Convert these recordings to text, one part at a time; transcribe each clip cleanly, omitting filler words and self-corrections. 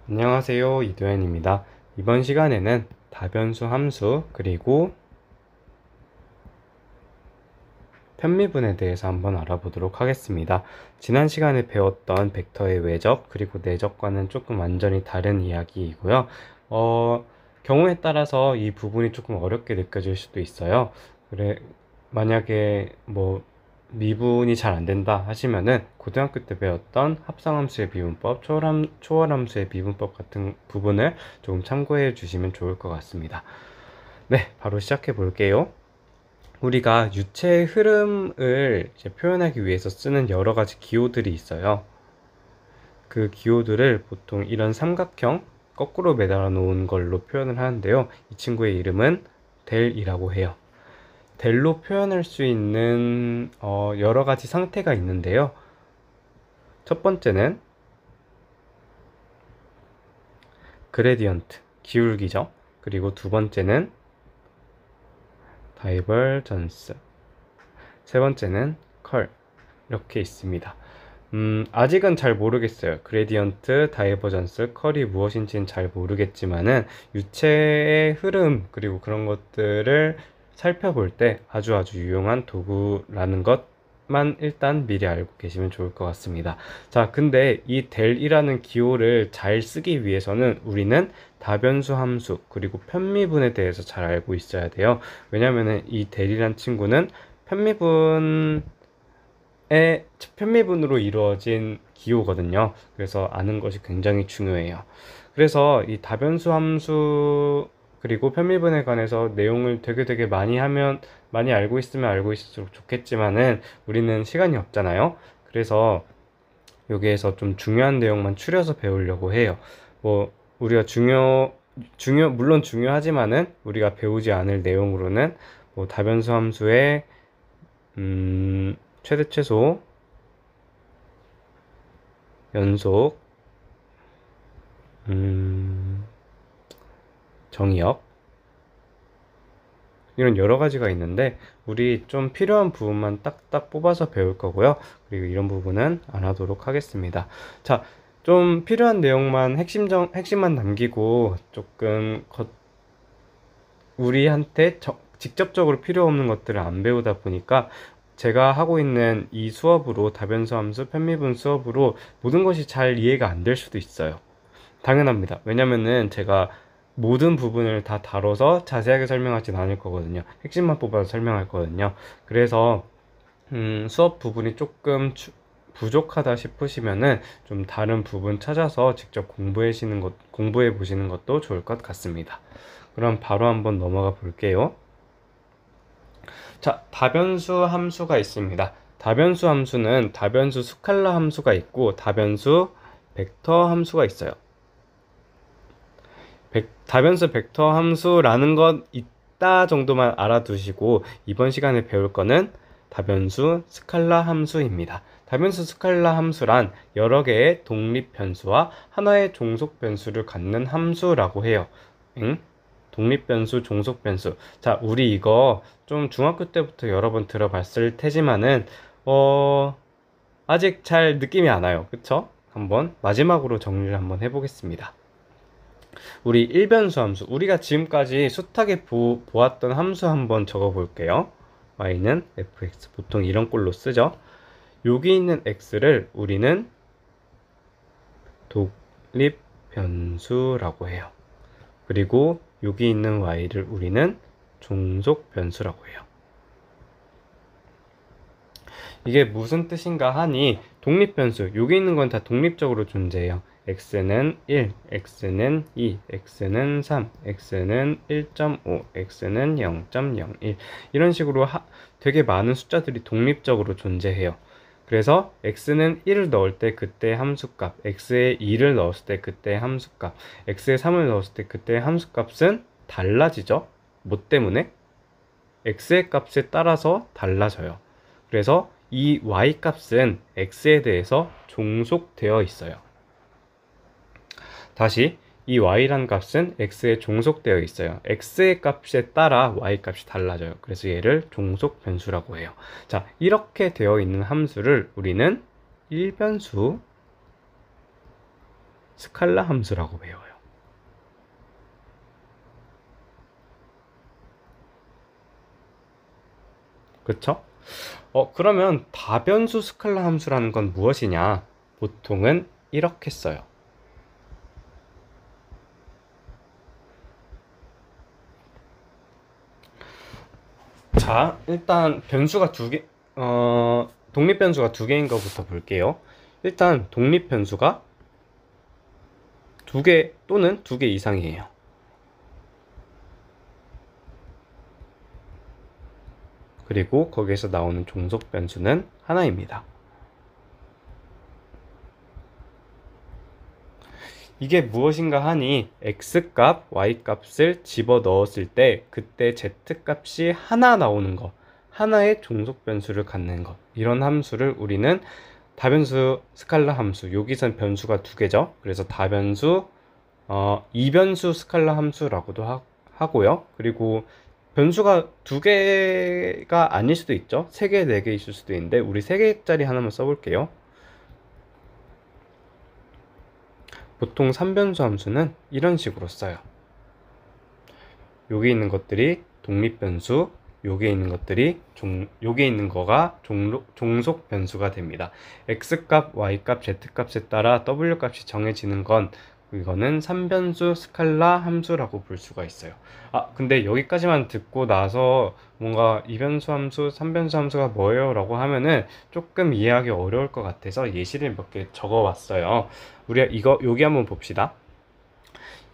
안녕하세요, 이도현입니다. 이번 시간에는 다변수 함수 그리고 편미분에 대해서 한번 알아보도록 하겠습니다. 지난 시간에 배웠던 벡터의 외적 그리고 내적과는 조금 완전히 다른 이야기이고요. 경우에 따라서 이 부분이 조금 어렵게 느껴질 수도 있어요. 만약에 미분이 잘 안 된다 하시면은 고등학교 때 배웠던 합성함수의 미분법, 초월함수의 미분법 같은 부분을 조금 참고해 주시면 좋을 것 같습니다. 네, 바로 시작해 볼게요. 우리가 유체의 흐름을 이제 표현하기 위해서 쓰는 여러 가지 기호들이 있어요. 그 기호들을 보통 이런 삼각형 거꾸로 매달아 놓은 걸로 표현을 하는데요. 이 친구의 이름은 델이라고 해요. 델로 표현할 수 있는 여러 가지 상태가 있는데요. 첫 번째는 그레디언트, 기울기죠. 그리고 두 번째는 다이버전스, 세 번째는 컬, 이렇게 있습니다. 아직은 잘 모르겠어요. 그레디언트, 다이버전스, 컬이 무엇인지는 잘 모르겠지만은 유체의 흐름 그리고 그런 것들을 살펴볼 때 아주 유용한 도구라는 것만 일단 미리 알고 계시면 좋을 것 같습니다. 자, 근데 이 델이라는 기호를 잘 쓰기 위해서는 우리는 다변수 함수 그리고 편미분에 대해서 잘 알고 있어야 돼요. 왜냐면은 이 델이란 친구는 편미분으로 이루어진 기호거든요. 그래서 아는 것이 굉장히 중요해요. 그래서 이 다변수 함수 그리고 편미분에 관해서 내용을 되게 많이 알고 있으면 알고 있을수록 좋겠지만은 우리는 시간이 없잖아요. 그래서 여기에서 좀 중요한 내용만 추려서 배우려고 해요. 우리가 물론 중요하지만은 우리가 배우지 않을 내용으로는 다변수 함수의 최대 최소, 연속, 정의역, 이런 여러 가지가 있는데 우리 좀 필요한 부분만 딱딱 뽑아서 배울 거고요. 그리고 이런 부분은 안 하도록 하겠습니다. 자, 좀 필요한 내용만 핵심만 남기고 조금 우리한테 직접적으로 필요 없는 것들을 안 배우다 보니까 제가 하고 있는 이 수업으로 다변수 함수, 편미분 수업으로 모든 것이 잘 이해가 안 될 수도 있어요. 당연합니다. 왜냐면은 제가 모든 부분을 다 다뤄서 자세하게 설명하진 않을 거거든요. 핵심만 뽑아서 설명할 거거든요. 그래서 수업 부분이 조금 부족하다 싶으시면은 좀 다른 부분 찾아서 직접 공부해 보시는 것도 좋을 것 같습니다. 그럼 바로 한번 넘어가 볼게요. 자, 다변수 함수가 있습니다. 다변수 함수는 다변수 스칼라 함수가 있고 다변수 벡터 함수가 있어요. 다변수 벡터 함수라는 것 있다 정도만 알아두시고 이번 시간에 배울 거는 다변수 스칼라 함수입니다. 다변수 스칼라 함수란 여러 개의 독립 변수와 하나의 종속 변수를 갖는 함수라고 해요. 독립 변수, 종속 변수. 자, 우리 이거 좀 중학교 때부터 여러 번 들어봤을 테지만은 아직 잘 느낌이 안 와요. 그쵸? 한번 마지막으로 정리를 한번 해보겠습니다. 우리 일변수 함수, 우리가 지금까지 숱하게 보았던 함수 한번 적어 볼게요. y는 fx, 보통 이런 꼴로 쓰죠. 여기 있는 x를 우리는 독립 변수라고 해요. 그리고 여기 있는 y를 우리는 종속 변수라고 해요. 이게 무슨 뜻인가 하니 독립 변수, 여기 있는 건 다 독립적으로 존재해요. x는 1, x는 2, x는 3, x는 1.5, x는 0.01 이런 식으로 되게 많은 숫자들이 독립적으로 존재해요. 그래서 x는 1을 넣을 때 그때 함수값, x에 2를 넣었을 때 그때 함수값, x에 3을 넣었을 때 그때 함수값은 달라지죠? 뭐 때문에? x의 값에 따라서 달라져요. 그래서 이 y 값은 x에 대해서 종속되어 있어요. 다시 이 y란 값은 x에 종속되어 있어요. x의 값에 따라 y 값이 달라져요. 그래서 얘를 종속 변수라고 해요. 자, 이렇게 되어 있는 함수를 우리는 일변수 스칼라 함수라고 배워요. 그쵸? 그러면 다변수 스칼라 함수라는 건 무엇이냐? 보통은 이렇게 써요. 자, 일단 변수가 독립 변수가 두 개인 것부터 볼게요. 일단 독립 변수가 두 개 또는 두 개 이상이에요. 그리고 거기에서 나오는 종속 변수는 하나입니다. 이게 무엇인가 하니 x값, y값을 집어넣었을 때 그때 z값이 하나 나오는 것, 하나의 종속 변수를 갖는 것, 이런 함수를 우리는 다변수 스칼라 함수, 여기선 변수가 두 개죠. 그래서 다변수, 이변수 스칼라 함수라고도 하고요. 그리고 변수가 두 개가 아닐 수도 있죠. 세 개, 네 개 있을 수도 있는데 우리 세 개짜리 하나만 써볼게요. 보통 3변수 함수는 이런 식으로 써요. 여기 있는 것들이 독립변수, 여기에 있는 것들이 여기에 있는 거가 종속 변수가 됩니다. x값, y값, z값에 따라 w값이 정해지는 건 이거는 3변수 스칼라 함수라고 볼 수가 있어요. 근데 여기까지만 듣고 나서 뭔가 2변수 함수, 3변수 함수가 뭐예요? 라고 하면은 조금 이해하기 어려울 것 같아서 예시를 몇 개 적어 왔어요. 우리가 여기 한번 봅시다.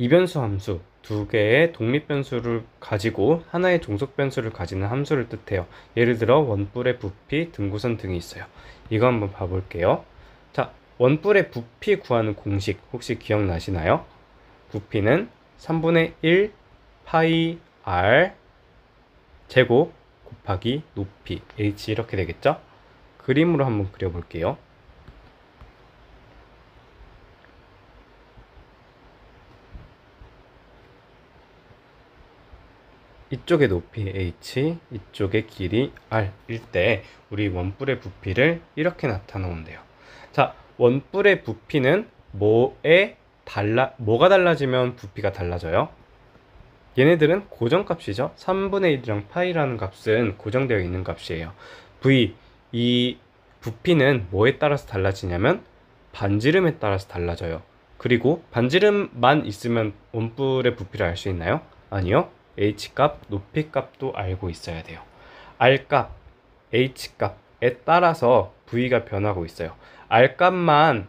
2변수 함수, 두 개의 독립변수를 가지고 하나의 종속변수를 가지는 함수를 뜻해요. 예를 들어 원뿔의 부피, 등구선 등이 있어요. 이거 한번 봐볼게요. 자, 원뿔의 부피 구하는 공식 혹시 기억나시나요? 부피는 3분의 1 파이 r 제곱 곱하기 높이 h 이렇게 되겠죠? 그림으로 한번 그려볼게요. 이쪽의 높이 h, 이쪽의 길이 r일 때 우리 원뿔의 부피를 이렇게 나타놓은대요. 자, 원뿔의 부피는 뭐가 달라지면 부피가 달라져요? 얘네들은 고정값이죠. 3분의 1이랑 파이라는 값은 고정되어 있는 값이에요. 이 부피는 뭐에 따라서 달라지냐면 반지름에 따라서 달라져요. 그리고 반지름만 있으면 원뿔의 부피를 알 수 있나요? 아니요. h값, 높이값도 알고 있어야 돼요. r값, h값에 따라서 v가 변하고 있어요. r값만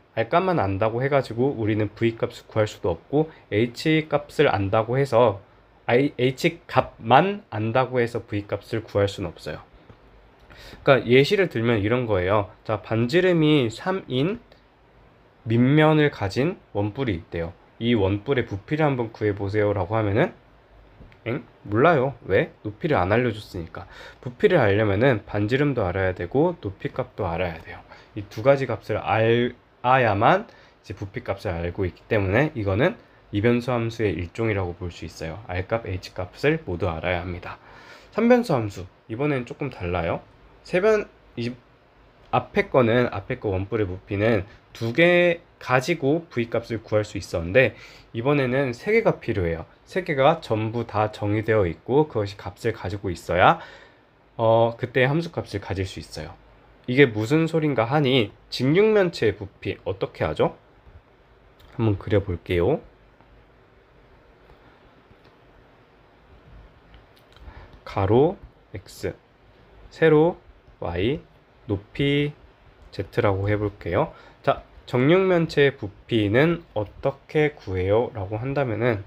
안다고 해가지고 우리는 v값을 구할 수도 없고 h값을 안다고 해서 h값만 안다고 해서 v값을 구할 수는 없어요. 그러니까 예시를 들면 이런 거예요. 자, 반지름이 3인 밑면을 가진 원뿔이 있대요. 이 원뿔의 부피를 한번 구해보세요 라고 하면은 몰라요. 왜? 높이를 안 알려줬으니까. 부피를 알려면은 반지름도 알아야 되고 높이값도 알아야 돼요. 이 두 가지 값을 알아야만 이제 부피값을 알고 있기 때문에 이거는 이변수 함수의 일종이라고 볼 수 있어요. r값, h값을 모두 알아야 합니다. 3변수 함수 이번엔 조금 달라요. 앞에 거 원뿔의 부피는 두 개 가지고 v값을 구할 수 있었는데 이번에는 세 개가 필요해요. 세 개가 전부 다 정의되어 있고 그것이 값을 가지고 있어야 그때 함수 값을 가질 수 있어요. 이게 무슨 소린가 하니 직육면체의 부피 어떻게 하죠? 한번 그려볼게요. 가로 x, 세로 y, 높이 z라고 해볼게요. 자, 정육면체의 부피는 어떻게 구해요? 라고 한다면은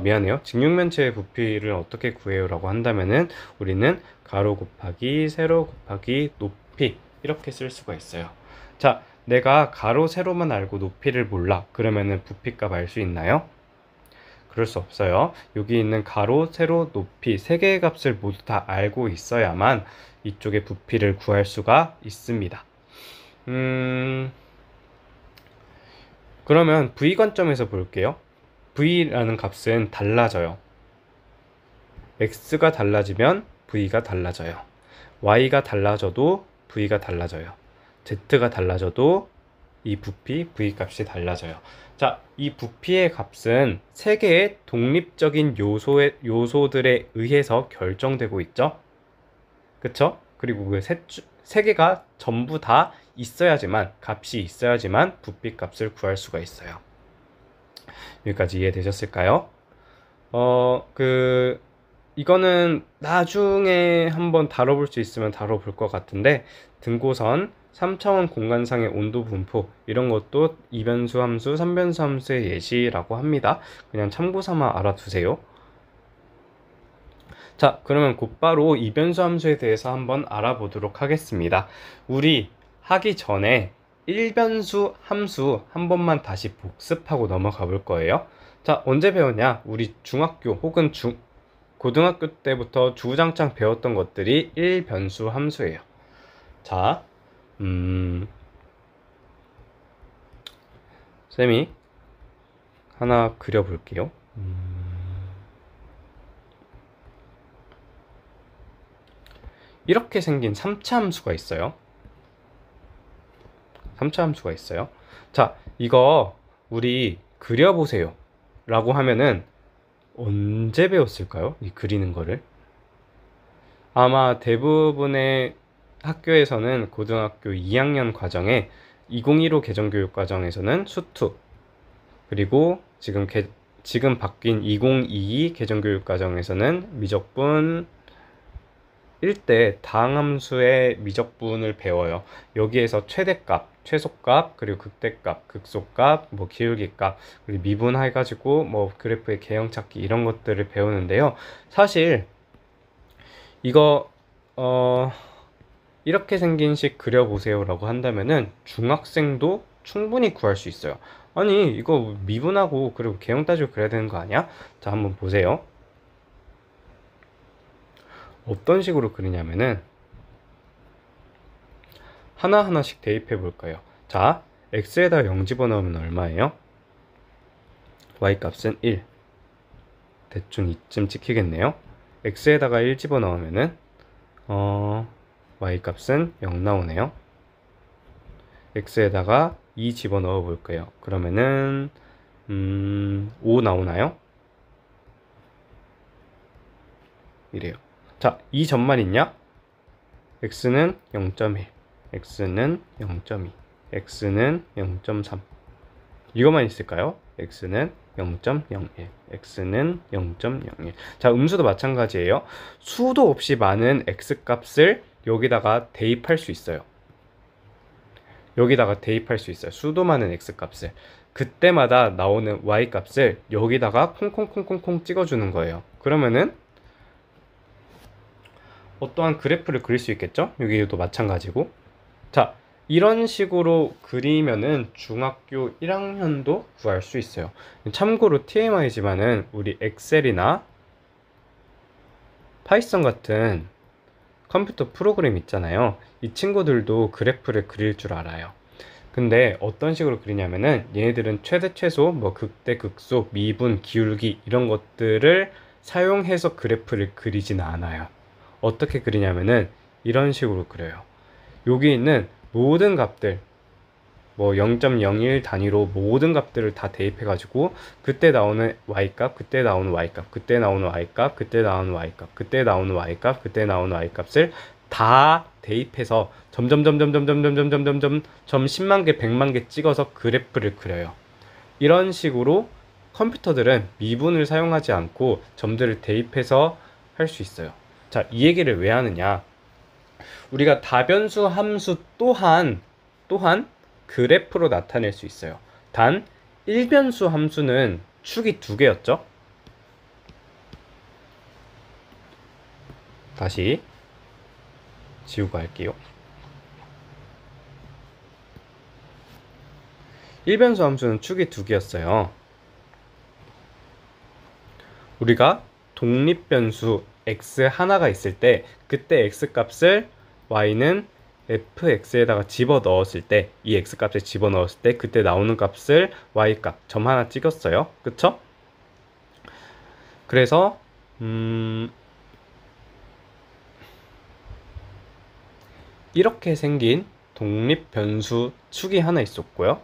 미안해요. 직육면체의 부피를 어떻게 구해요? 라고 한다면은 우리는 가로 곱하기 세로 곱하기 높이 이렇게 쓸 수가 있어요. 자, 내가 가로 세로만 알고 높이를 몰라. 그러면은 부피값 알 수 있나요? 그럴 수 없어요. 여기 있는 가로, 세로, 높이 세 개의 값을 모두 다 알고 있어야만 이쪽의 부피를 구할 수가 있습니다. 그러면 v 관점에서 볼게요. v라는 값은 달라져요. x가 달라지면 v가 달라져요. y가 달라져도 v가 달라져요. z가 달라져도 이 부피, v 값이 달라져요. 자, 이 부피의 값은 세 개의 독립적인 요소들에 의해서 결정되고 있죠. 그쵸? 그리고 그 세 개가 전부 다 있어야지만, 값이 있어야지만 부피 값을 구할 수가 있어요. 여기까지 이해되셨을까요? 이거는 나중에 한번 다뤄볼 수 있으면 다뤄볼 것 같은데, 등고선, 3차원 공간상의 온도 분포, 이런 것도 이변수 함수, 삼변수 함수의 예시라고 합니다. 그냥 참고 삼아 알아두세요. 자, 그러면 곧바로 이변수 함수에 대해서 한번 알아보도록 하겠습니다. 우리 하기 전에 1변수 함수 한 번만 다시 복습하고 넘어가 볼 거예요. 자, 언제 배웠냐? 우리 중학교 혹은 고등학교 때부터 주구장창 배웠던 것들이 1변수 함수예요. 자, 쌤이 하나 그려볼게요. 이렇게 생긴 3차 함수가 있어요. 3차 함수가 있어요. 자, 이거 우리 그려보세요 라고 하면은 언제 배웠을까요? 이 그리는 거를. 아마 대부분의 학교에서는 고등학교 2학년 과정에 2015 개정교육과정에서는 수투, 그리고 지금 바뀐 2022 개정교육과정에서는 미적분 1대 다항함수의 미적분을 배워요. 여기에서 최대값, 최소값, 그리고 극대값, 극소값, 뭐 기울기값, 그리고 미분해가지고 뭐 그래프의 개형 찾기 이런 것들을 배우는데요. 사실 이거 이렇게 생긴 식 그려보세요 라고 한다면은 중학생도 충분히 구할 수 있어요. 아니 이거 미분하고 그리고 개형 따지고 그래야 되는 거 아니야? 자, 한번 보세요. 어떤 식으로 그리냐면은 하나하나씩 대입해 볼까요? 자, x에다 0 집어넣으면 얼마예요? y값은 1. 대충 이쯤 찍히겠네요. x에다가 1 집어넣으면은 y값은 0 나오네요. x에다가 2 집어넣어 볼까요? 그러면은 5 나오나요? 이래요. 자, 이 점만 있냐? x는 0.1, x는 0.2, x는 0.3. 이것만 있을까요? x는 0.01, x는 0.01. 자, 음수도 마찬가지예요. 수도 없이 많은 x값을 여기다가 대입할 수 있어요. 여기다가 대입할 수 있어요. 수도 많은 x값을. 그때마다 나오는 y값을 여기다가 콩콩콩콩콩 찍어주는 거예요. 그러면은 어떠한 그래프를 그릴 수 있겠죠? 여기도 마찬가지고. 자, 이런 식으로 그리면은 중학교 1학년도 구할 수 있어요. 참고로 TMI지만은 우리 엑셀이나 파이썬 같은 컴퓨터 프로그램 있잖아요. 이 친구들도 그래프를 그릴 줄 알아요. 근데 어떤 식으로 그리냐면은 얘네들은 최대 최소, 뭐 극대 극소, 미분, 기울기 이런 것들을 사용해서 그래프를 그리진 않아요. 어떻게 그리냐면은 이런 식으로 그려요. 여기 있는 모든 값들, 뭐 0.01 단위로 모든 값들을 다 대입해가지고 그때 나오는 y값, 그때 나오는 y값, 그때 나오는 y값, 그때 나오는 y값, 그때 나오는 y값, 그때 나오는 y값을 다 대입해서 점점점점점점점점점점 10만 개, 100만 개 찍어서 그래프를 그려요. 이런 식으로 컴퓨터들은 미분을 사용하지 않고 점들을 대입해서 할 수 있어요. 자, 이 얘기를 왜 하느냐? 우리가 다변수 함수 또한 그래프로 나타낼 수 있어요. 단 1변수 함수는 축이 2개였죠? 다시 지우고 할게요. 1변수 함수는 축이 2개였어요. 우리가 독립변수 x 하나가 있을 때 그때 x 값을 y는 fx에다가 집어넣었을 때, 이 x값에 집어넣었을 때 그때 나오는 값을 y값 점 하나 찍었어요. 그쵸? 그래서 이렇게 생긴 독립 변수 축이 하나 있었고요.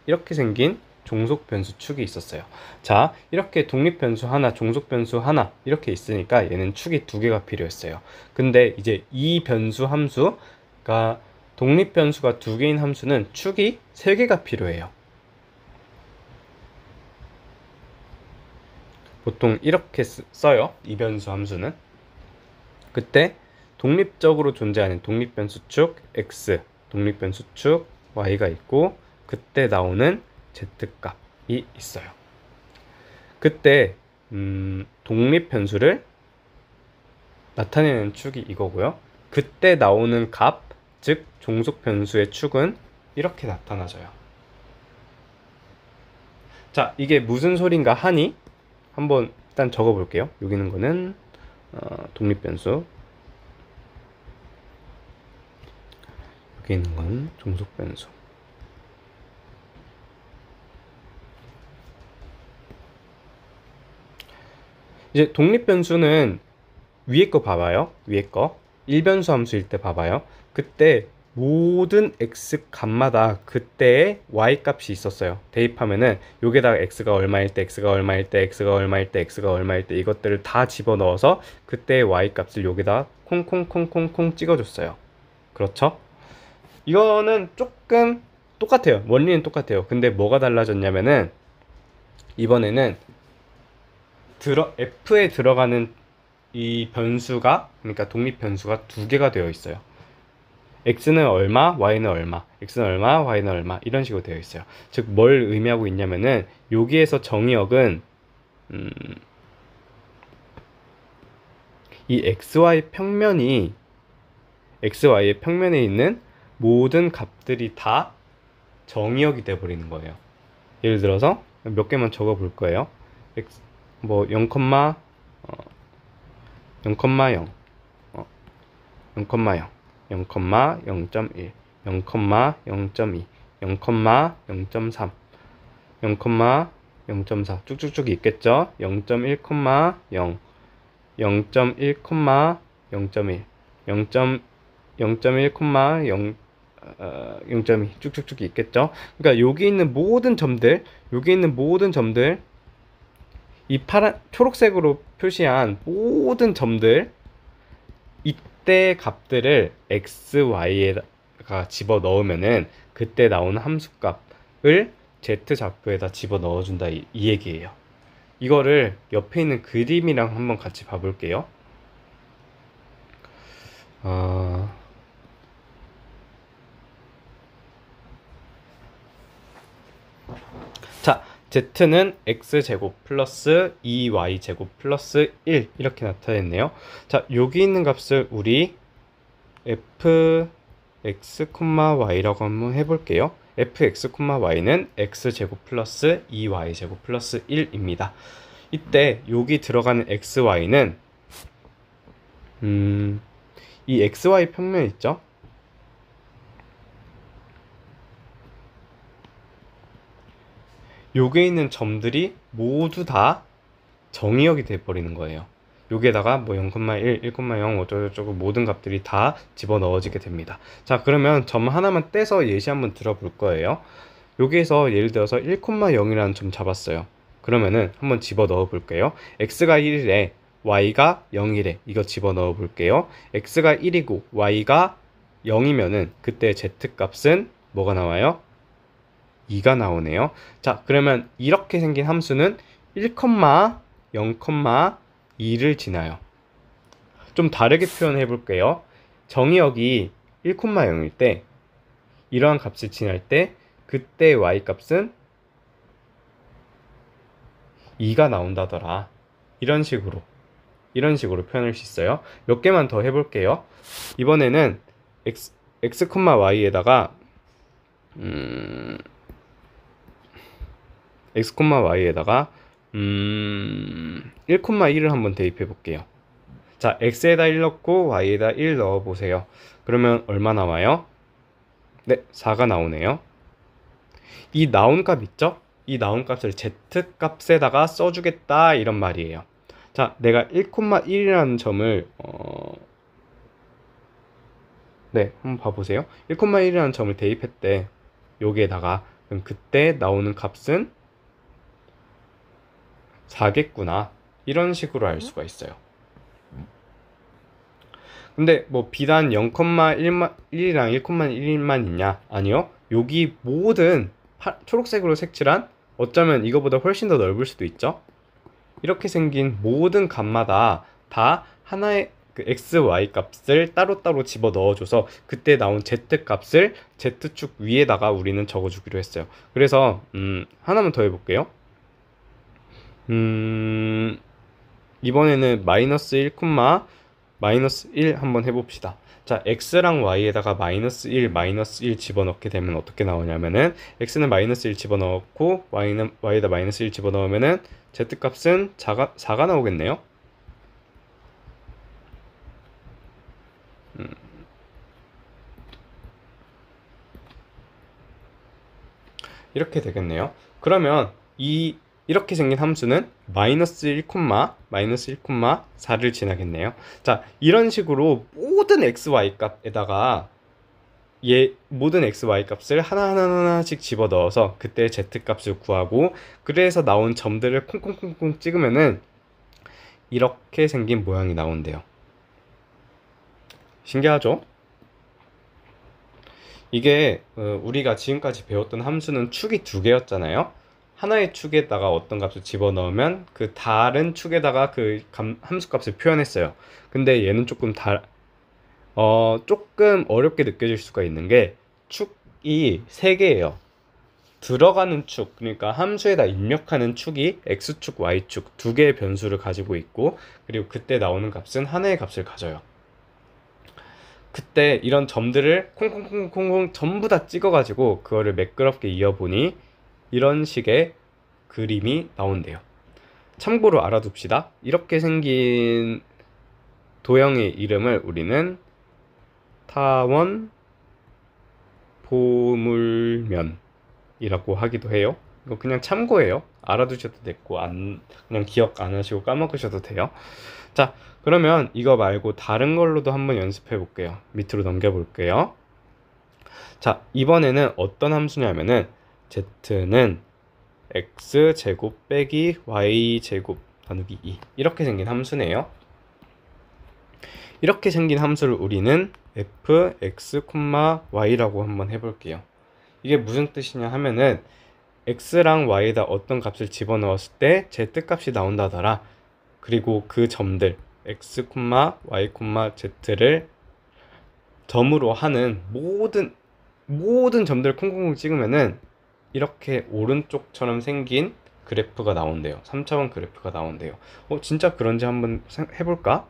이렇게 생긴 종속 변수 축이 있었어요. 자, 이렇게 독립 변수 하나, 종속 변수 하나 이렇게 있으니까 얘는 축이 두 개가 필요했어요. 근데 이제 이 변수 함수가 독립 변수가 두 개인 함수는 축이 세 개가 필요해요. 보통 이렇게 써요. 이 변수 함수는. 그때 독립적으로 존재하는 독립변수 축 x, 독립변수 축 y가 있고 그때 나오는 z값이 있어요. 그때 독립변수를 나타내는 축이 이거고요. 그때 나오는 값, 즉 종속변수의 축은 이렇게 나타나져요. 자, 이게 무슨 소린가 하니 한번 일단 적어볼게요. 여기 있는 거는 독립변수, 여기 있는 건 종속변수. 이제 독립변수는 위에 거 봐봐요. 위에 거 1변수 함수일 때 봐봐요. 그때 모든 x 값마다 그때의 y 값이 있었어요. 대입하면은 여기다가 x가 얼마일 때, x가 얼마일 때, x가 얼마일 때, x가 얼마일 때 이것들을 다 집어넣어서 그때의 y 값을 여기다 콩콩콩콩콩 찍어줬어요. 그렇죠? 이거는 조금 똑같아요. 원리는 똑같아요. 근데 뭐가 달라졌냐면은 이번에는 f에 들어가는 이 변수가, 그러니까 독립 변수가 두 개가 되어 있어요. x는 얼마, y는 얼마, x는 얼마, y는 얼마 이런 식으로 되어 있어요. 즉 뭘 의미하고 있냐면은 여기에서 정의역은 이 xy 평면이 xy의 평면에 있는 모든 값들이 다 정의역이 되어 버리는 거예요. 예를 들어서 몇 개만 적어 볼 거예요. 뭐 0, 0,0, 0,0, 0,0, 0,0.1, 0,0.2, 0,0.3, 0,0.4 쭉쭉쭉 있겠죠? 0.1, 0, 0.1, 0.1, 0.1, 0.2 쭉쭉쭉 있겠죠? 그러니까 여기 있는 모든 점들, 이 초록색으로 표시한 모든 점들, 이때 값들을 x, y에다가 집어 넣으면은 그때 나오는 함수값을 z 좌표에다 집어 넣어준다 이 얘기예요. 이거를 옆에 있는 그림이랑 한번 같이 봐볼게요. 자, z는 x제곱 플러스 2y제곱 플러스 1 이렇게 나타냈네요. 자, 여기 있는 값을 우리 fx, y라고 한번 해볼게요. fx, y는 x제곱 플러스 2y제곱 플러스 1입니다. 이때 여기 들어가는 xy는 이 xy 평면 있죠? 여기에 있는 점들이 모두 다 정의역이 돼버리는 거예요. 여기에다가 뭐 0,1, 1,0 어쩌고저쩌고 모든 값들이 다 집어넣어지게 됩니다. 자, 그러면 점 하나만 떼서 예시 한번 들어볼 거예요. 여기에서 예를 들어서 1,0이라는 점 잡았어요. 그러면은 한번 집어넣어 볼게요. x가 1이래, y가 0이래. 이거 집어넣어 볼게요. x가 1이고 y가 0이면은 그때 z값은 뭐가 나와요? 2가 나오네요. 자, 그러면 이렇게 생긴 함수는 1, 0,2를 지나요. 좀 다르게 표현해 볼게요. 정의역이 1,0일 때 이러한 값을 지날 때 그때 y값은 2가 나온다더라. 이런 식으로 표현할 수 있어요. 몇 개만 더 해볼게요. 이번에는 x, y에다가 x, y에다가 1,1을 한번 대입해 볼게요. 자, x에다 1 넣고 y에다 1 넣어 보세요. 그러면 얼마 나와요? 네, 4가 나오네요. 이 나온 값 있죠? 이 나온 값을 z값에다가 써주겠다 이런 말이에요. 자, 내가 1,1이라는 점을 네, 한번 봐보세요. 1,1이라는 점을 대입했대. 여기에다가 그럼 그때 나오는 값은 4겠구나. 이런 식으로 알 수가 있어요. 근데 뭐 비단 0,1이랑 1,1만 있냐? 아니요. 여기 모든 초록색으로 색칠한 어쩌면 이거보다 훨씬 더 넓을 수도 있죠. 이렇게 생긴 모든 값마다 다 하나의 그 x, y 값을 따로따로 집어 넣어줘서 그때 나온 z 값을 z축 위에다가 우리는 적어주기로 했어요. 그래서 하나만 더 해볼게요. 이번에는 마이너스 1, 마이너스 1 한번 해봅시다. 자, x랑 y에다가 마이너스 1, 마이너스 1 집어넣게 되면 어떻게 나오냐면은 x는 마이너스 1 집어넣고 y에다 마이너스 1 집어넣으면은 z값은 4가 나오겠네요. 이렇게 되겠네요. 그러면 이렇게 생긴 함수는 마이너스 1, 마이너스 1, 4를 지나겠네요. 자, 이런 식으로 모든 xy 값에다가 모든 xy 값을 하나씩 집어넣어서 그때 z 값을 구하고 그래서 나온 점들을 콩콩콩콩 찍으면은 이렇게 생긴 모양이 나온대요. 신기하죠? 이게 우리가 지금까지 배웠던 함수는 축이 두 개였잖아요. 하나의 축에다가 어떤 값을 집어넣으면 그 다른 축에다가 그 함수 값을 표현했어요. 근데 얘는 조금 어렵게 느껴질 수가 있는 게 축이 세 개예요. 들어가는 축, 그러니까 함수에다 입력하는 축이 x축, y축 두 개의 변수를 가지고 있고 그리고 그때 나오는 값은 하나의 값을 가져요. 그때 이런 점들을 콩콩콩콩콩 전부 다 찍어가지고 그거를 매끄럽게 이어보니 이런 식의 그림이 나온대요. 참고로 알아둡시다. 이렇게 생긴 도형의 이름을 우리는 타원 보물면이라고 하기도 해요. 이거 그냥 참고해요. 알아두셔도 됐고 그냥 기억 안 하시고 까먹으셔도 돼요. 자, 그러면 이거 말고 다른 걸로도 한번 연습해 볼게요. 밑으로 넘겨 볼게요. 자, 이번에는 어떤 함수냐면은 z는 x제곱 빼기 y제곱 나누기 2 이렇게 생긴 함수네요. 이렇게 생긴 함수를 우리는 fx, y라고 한번 해볼게요. 이게 무슨 뜻이냐 하면은 x랑 y에다 어떤 값을 집어넣었을 때 z 값이 나온다더라. 그리고 그 점들 x, y, z를 점으로 하는 모든 점들을 콩콩콩 찍으면은 이렇게 오른쪽처럼 생긴 그래프가 나온대요. 3차원 그래프가 나온대요. 진짜 그런지 한번 해볼까?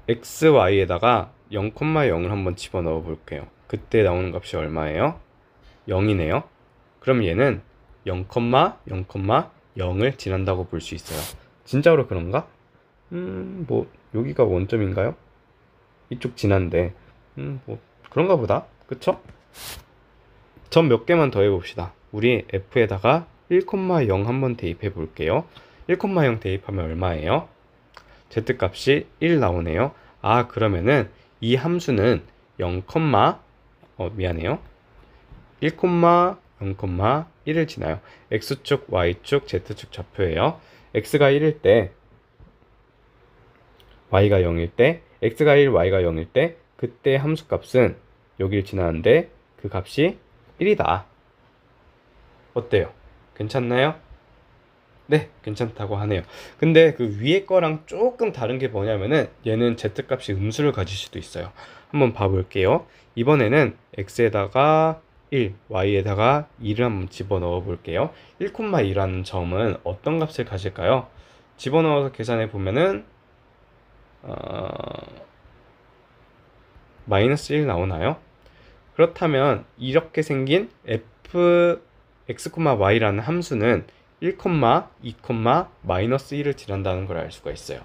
x, y에다가 0,0을 한번 집어넣어 볼게요. 그때 나오는 값이 얼마예요? 0이네요. 그럼 얘는 0, 0,0을 지난다고 볼 수 있어요. 진짜로 그런가? 뭐 여기가 원점인가요? 이쪽 지난데 뭐 그런가 보다. 그쵸? 점 몇 개만 더 해봅시다. 우리 f에다가 1,0 한번 대입해 볼게요. 1,0 대입하면 얼마예요? z값이 1 나오네요. 아, 그러면은 이 함수는 0, 미안해요. 1, 0,1을 지나요. x축, y축, z축 좌표예요. x가 1일 때 y가 0일 때 x가 1, y가 0일 때 그때 함수값은 여기를 지나는데 그 값이 1이다. 어때요? 괜찮나요? 네, 괜찮다고 하네요. 근데 그 위에 거랑 조금 다른 게 뭐냐면은 얘는 z값이 음수를 가질 수도 있어요. 한번 봐볼게요. 이번에는 x에다가 1, y에다가 2를 한번 집어넣어 볼게요. 1,2라는 점은 어떤 값을 가질까요? 집어넣어서 계산해 보면은 마이너스 1 나오나요? 그렇다면 이렇게 생긴 x, y라는 함수는 1, 2, 마이너스 1을 지난다는 걸 알 수가 있어요.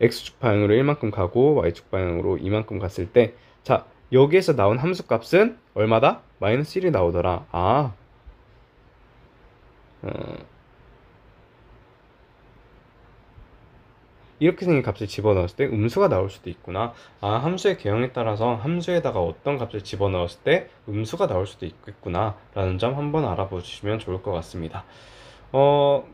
x축 방향으로 1만큼 가고 y축 방향으로 2만큼 갔을 때 자, 여기에서 나온 함수 값은 얼마다? 마이너스 1이 나오더라. 이렇게 생긴 값을 집어넣었을 때 음수가 나올 수도 있구나. 아, 함수의 개형에 따라서 함수에다가 어떤 값을 집어넣었을 때 음수가 나올 수도 있겠구나 라는 점 한번 알아보시면 좋을 것 같습니다. 뭐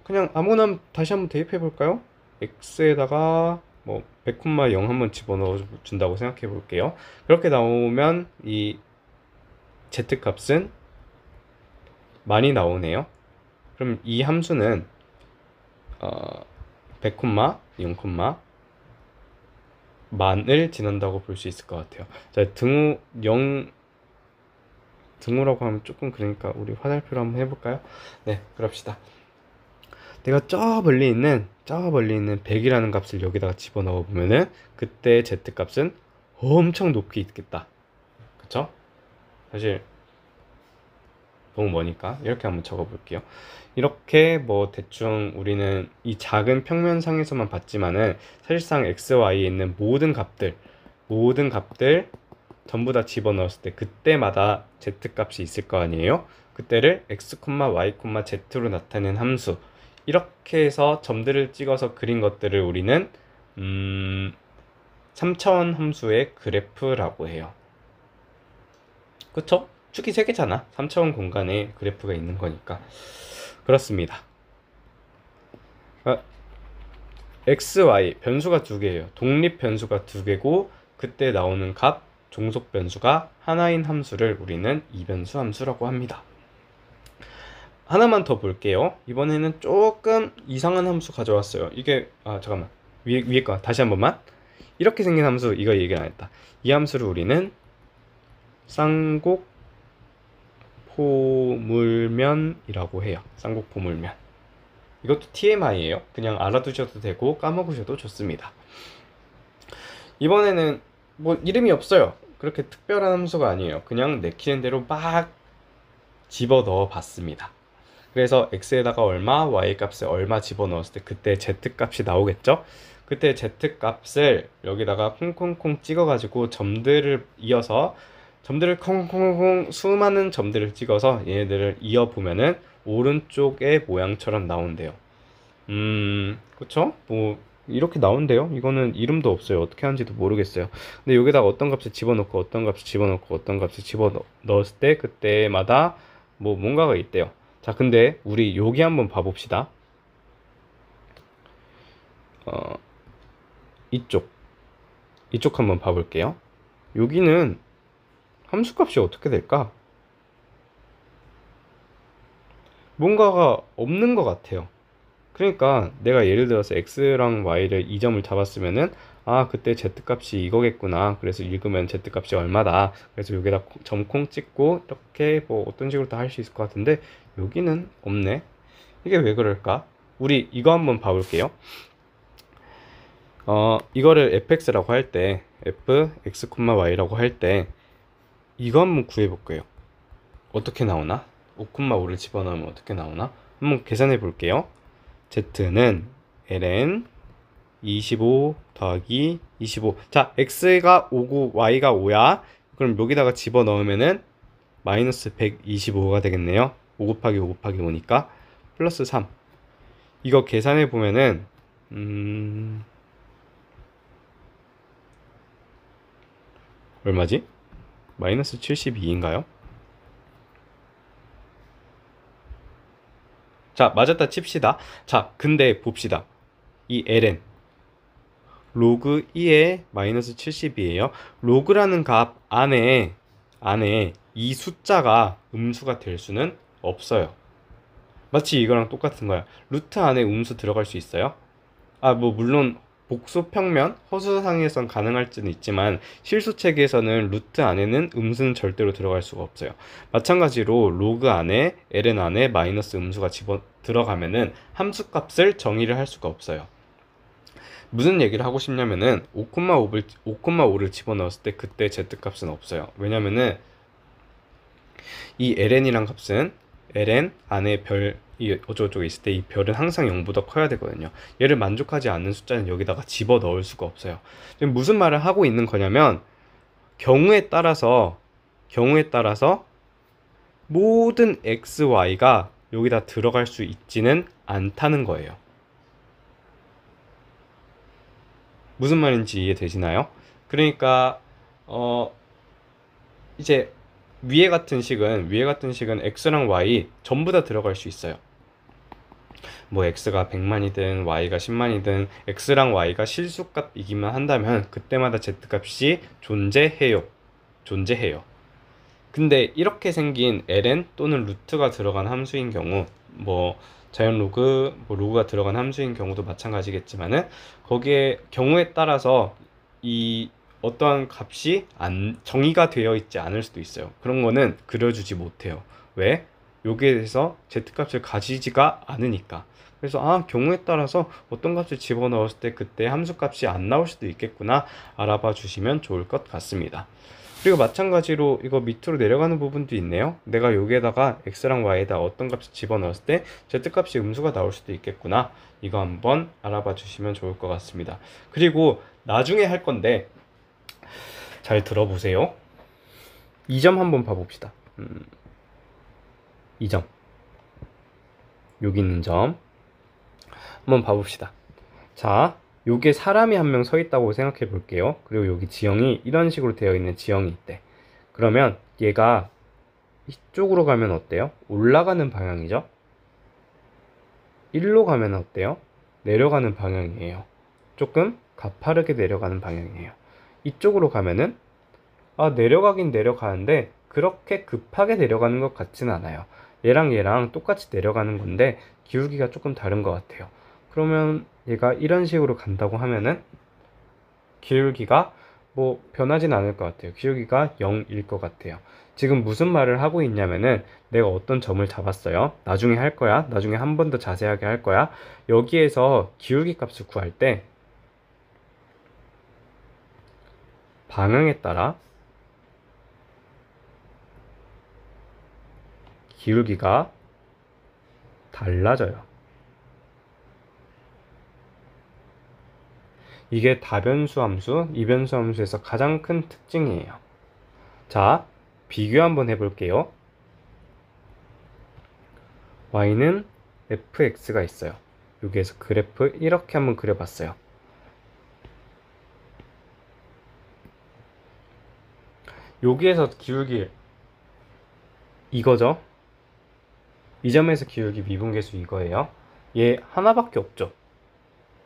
그냥 아무나 다시 한번 대입해 볼까요? x에다가 뭐 100,0 한번 집어넣어 준다고 생각해 볼게요. 그렇게 나오면 이 z 값은 많이 나오네요. 그럼 이 함수는 100, 0, 만을 지난다고 볼 수 있을 것 같아요. 자, 등호라고 하면 조금 그러니까 우리 화살표로 한번 해볼까요? 네, 그럽시다. 내가 저 멀리 있는 100이라는 값을 여기다가 집어넣어 보면은 그때 z 값은 엄청 높이 있겠다. 그쵸? 사실 너무 머니까 이렇게 한번 적어 볼게요. 이렇게 뭐 대충 우리는 이 작은 평면상에서만 봤지만은 사실상 x, y에 있는 모든 값들 전부 다 집어넣었을 때 그때마다 z 값이 있을 거 아니에요. 그때를 x, y, z로 나타낸 함수, 이렇게 해서 점들을 찍어서 그린 것들을 우리는 3차원 함수의 그래프라고 해요. 그쵸? 축이 3개잖아. 3차원 공간에 그래프가 있는 거니까. 그렇습니다. x, y 변수가 2개예요. 독립 변수가 2개고 그때 나오는 값 종속 변수가 하나인 함수를 우리는 이변수 함수라고 합니다. 하나만 더 볼게요. 이번에는 조금 이상한 함수 가져왔어요. 이게 잠깐만, 위에 거 다시 한 번만. 이렇게 생긴 함수, 이거 얘기 안 했다. 이 함수를 우리는 쌍곡포물면이라고 해요. 쌍곡포물면. 이것도 TMI예요. 그냥 알아두셔도 되고 까먹으셔도 좋습니다. 이번에는 뭐 이름이 없어요. 그렇게 특별한 함수가 아니에요. 그냥 내키는 대로 막 집어넣어 봤습니다. 그래서 x에다가 얼마, y 값에 얼마 집어넣었을 때 그때 z 값이 나오겠죠? 그때 z 값을 여기다가 콩콩콩 찍어가지고 점들을 이어서 점들을 콩콩콩 수많은 점들을 찍어서 얘네들을 이어보면은 오른쪽의 모양처럼 나온대요. 그쵸? 뭐 이렇게 나온대요. 이거는 이름도 없어요. 어떻게 하는지도 모르겠어요. 근데 여기다가 어떤 값을 집어넣고 어떤 값을 집어넣고 어떤 값을 집어넣었을 때 그때마다 뭐 뭔가가 있대요. 자, 근데 우리 여기 한번 봐봅시다. 이쪽 한번 봐볼게요. 여기는 함수값이 어떻게 될까? 뭔가가 없는 것 같아요. 그러니까 내가 예를 들어서 x랑 y를 이 점을 잡았으면은 그때 z값이 이거겠구나. 그래서 읽으면 z값이 얼마다. 그래서 여기다 점콩 찍고 이렇게 뭐 어떤 식으로 다 할 수 있을 것 같은데 여기는 없네. 이게 왜 그럴까? 우리 이거 한번 봐볼게요. 이거를 fx라고 할 때 fx, y라고 할 때 이거 한번 구해볼게요. 어떻게 나오나? 5,5를 집어넣으면 어떻게 나오나? 한번 계산해 볼게요. z는 ln 25 더하기 25. 자, x가 5고 y가 5야. 그럼 여기다가 집어넣으면은 마이너스 125가 되겠네요. 5 곱하기 5 곱하기 5니까 플러스 3. 이거 계산해 보면은 얼마지? 마이너스 72인가요? 자, 맞았다 칩시다. 자, 근데 봅시다. 이 ln 로그 2에 마이너스 70이에요. 로그라는 값 안에 이 숫자가 음수가 될 수는 없어요. 마치 이거랑 똑같은 거야. 루트 안에 음수 들어갈 수 있어요? 뭐 물론 복소평면, 허수상에선 가능할지는 있지만 실수체계에서는 루트 안에는 음수는 절대로 들어갈 수가 없어요. 마찬가지로 로그 안에 ln 안에 마이너스 음수가 들어가면은 함수값을 정의를 할 수가 없어요. 무슨 얘기를 하고 싶냐면은 5,5를 집어넣었을 때 그때 z값은 없어요. 왜냐면은 이 ln이란 값은 ln 안에 이 어쩌고저쩌고 있을 때 이 별은 항상 0보다 커야 되거든요. 얘를 만족하지 않는 숫자는 여기다가 집어 넣을 수가 없어요. 지금 무슨 말을 하고 있는 거냐면 경우에 따라서 모든 x, y가 여기다 들어갈 수 있지는 않다는 거예요. 무슨 말인지 이해되시나요? 그러니까 이제 위에 같은 식은 x랑 y 전부 다 들어갈 수 있어요. 뭐 x가 100만이든 y가 10만이든 x랑 y가 실수값이기만 한다면 그때마다 z값이 존재해요. 근데 이렇게 생긴 ln 또는 루트가 들어간 함수인 경우, 뭐 자연 로그, 뭐 로그가 들어간 함수인 경우도 마찬가지겠지만은 거기에 경우에 따라서 이 어떠한 값이 정의가 되어 있지 않을 수도 있어요. 그런 거는 그려주지 못해요. 왜? 여기에 대해서 z값을 가지지가 않으니까. 그래서 경우에 따라서 어떤 값을 집어넣었을 때 그때 함수값이 안 나올 수도 있겠구나 알아봐 주시면 좋을 것 같습니다. 그리고 마찬가지로 이거 밑으로 내려가는 부분도 있네요. 내가 여기에다가 x랑 y에다 어떤 값을 집어넣었을 때 z값이 음수가 나올 수도 있겠구나. 이거 한번 알아봐 주시면 좋을 것 같습니다. 그리고 나중에 할 건데 잘 들어보세요. 이 점 한번 봐봅시다. 이 점, 여기 있는 점 한번 봐봅시다. 자, 요게 사람이 한 명 서 있다고 생각해 볼게요. 그리고 여기 지형이 이런 식으로 되어 있는 지형이 있대. 그러면 얘가 이쪽으로 가면 어때요? 올라가는 방향이죠? 일로 가면 어때요? 내려가는 방향이에요. 조금 가파르게 내려가는 방향이에요. 이쪽으로 가면은 내려가긴 내려가는데 그렇게 급하게 내려가는 것 같진 않아요. 얘랑 똑같이 내려가는 건데 기울기가 조금 다른 것 같아요. 그러면 얘가 이런 식으로 간다고 하면은 기울기가 뭐 변하진 않을 것 같아요. 기울기가 0일 것 같아요. 지금 무슨 말을 하고 있냐면은 내가 어떤 점을 잡았어요. 나중에 할 거야. 나중에 한 번 더 자세하게 할 거야. 여기에서 기울기 값을 구할 때 방향에 따라 기울기가 달라져요. 이게 다변수 함수, 이변수 함수에서 가장 큰 특징이에요. 자, 비교 한번 해볼게요. y는 fx가 있어요. 여기에서 그래프 이렇게 한번 그려봤어요. 여기에서 기울기 이거죠. 이 점에서 기울기 미분계수 이거예요. 얘 하나밖에 없죠.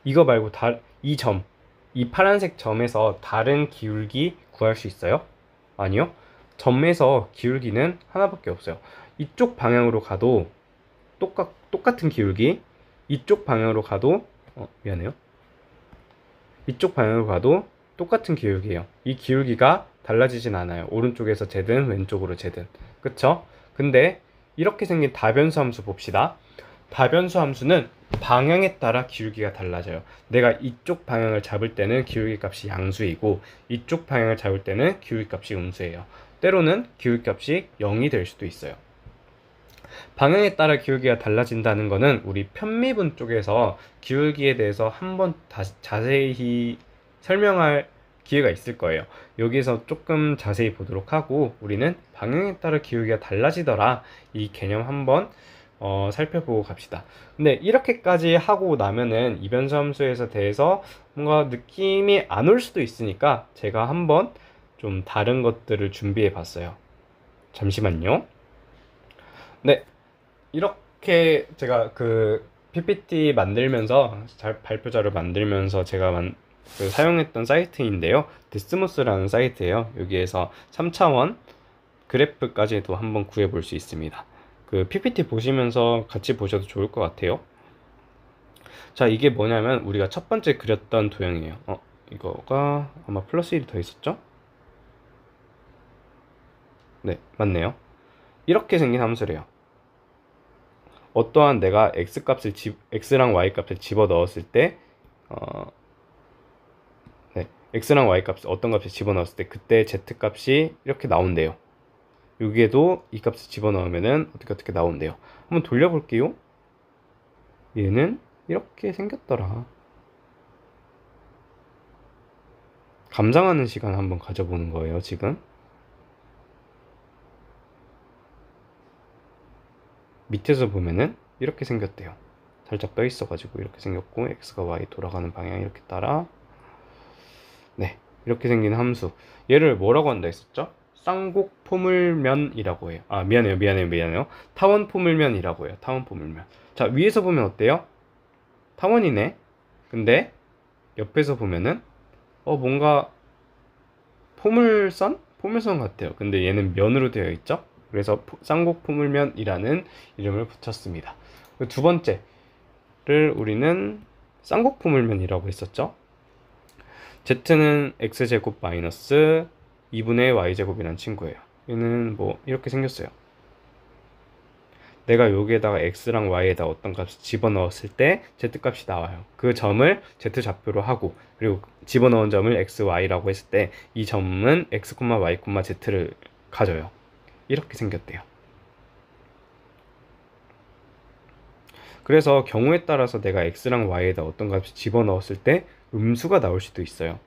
이거 말고 이 파란색 점에서 다른 기울기 구할 수 있어요? 아니요. 점에서 기울기는 하나밖에 없어요. 이쪽 방향으로 가도 똑같은 기울기, 이쪽 방향으로 가도 미안해요. 이쪽 방향으로 가도 똑같은 기울기예요. 이 기울기가 달라지진 않아요. 오른쪽에서 제든 왼쪽으로 제든. 그쵸? 근데 이렇게 생긴 다변수 함수 봅시다. 다변수 함수는 방향에 따라 기울기가 달라져요. 내가 이쪽 방향을 잡을 때는 기울기 값이 양수이고 이쪽 방향을 잡을 때는 기울기 값이 음수예요. 때로는 기울기 값이 0이 될 수도 있어요. 방향에 따라 기울기가 달라진다는 것은 우리 편미분 쪽에서 기울기에 대해서 한번 자세히 설명할 기회가 있을 거예요. 여기서 조금 자세히 보도록 하고 우리는 방향에 따라 기울기가 달라지더라 이 개념 한번 살펴보고 갑시다. 근데 이렇게까지 하고 나면은 이변수 함수에 대해서 뭔가 느낌이 안 올 수도 있으니까 제가 한번 좀 다른 것들을 준비해 봤어요. 잠시만요. 네, 이렇게 제가 그 PPT 만들면서 발표 자료 만들면서 제가 사용했던 사이트인데요. 데스모스라는 사이트예요. 여기에서 3차원 그래프까지도 한번 구해 볼 수 있습니다. 그 PPT 보시면서 같이 보셔도 좋을 것 같아요. 자, 이게 뭐냐면 우리가 첫 번째 그렸던 도형이에요. 이거가 아마 플러스 1이 더 있었죠? 네, 맞네요. 이렇게 생긴 함수래요. 어떠한 내가 x랑 y값을 집어 넣었을 때 x랑 y값 어떤 값을 집어 넣었을 때 그때 z값이 이렇게 나온대요. 여기에도 이 값을 집어넣으면은 어떻게 나온대요. 한번 돌려볼게요. 얘는 이렇게 생겼더라. 감상하는 시간 한번 가져보는 거예요, 지금. 밑에서 보면은 이렇게 생겼대요. 살짝 떠 있어가지고 이렇게 생겼고 x가 y 돌아가는 방향 이렇게 따라 네, 이렇게 생긴 함수. 얘를 뭐라고 한다 했었죠? 쌍곡포물면이라고 해요. 아, 미안해요. 타원포물면이라고 해요. 타원포물면. 자, 위에서 보면 어때요? 타원이네. 근데 옆에서 보면은 뭔가 포물선? 포물선 같아요. 근데 얘는 면으로 되어 있죠? 그래서 쌍곡포물면이라는 이름을 붙였습니다. 두 번째를 우리는 쌍곡포물면이라고 했었죠? z는 x제곱 마이너스 2분의 y제곱이란 친구예요. 얘는 뭐 이렇게 생겼어요. 내가 여기에다가 x랑 y에다 어떤 값을 집어넣었을 때 z값이 나와요. 그 점을 z좌표로 하고, 그리고 집어넣은 점을 x, y라고 했을 때 이 점은 x, y, z를 가져요. 이렇게 생겼대요. 그래서 경우에 따라서 내가 x랑 y에다 어떤 값을 집어넣었을 때 음수가 나올 수도 있어요.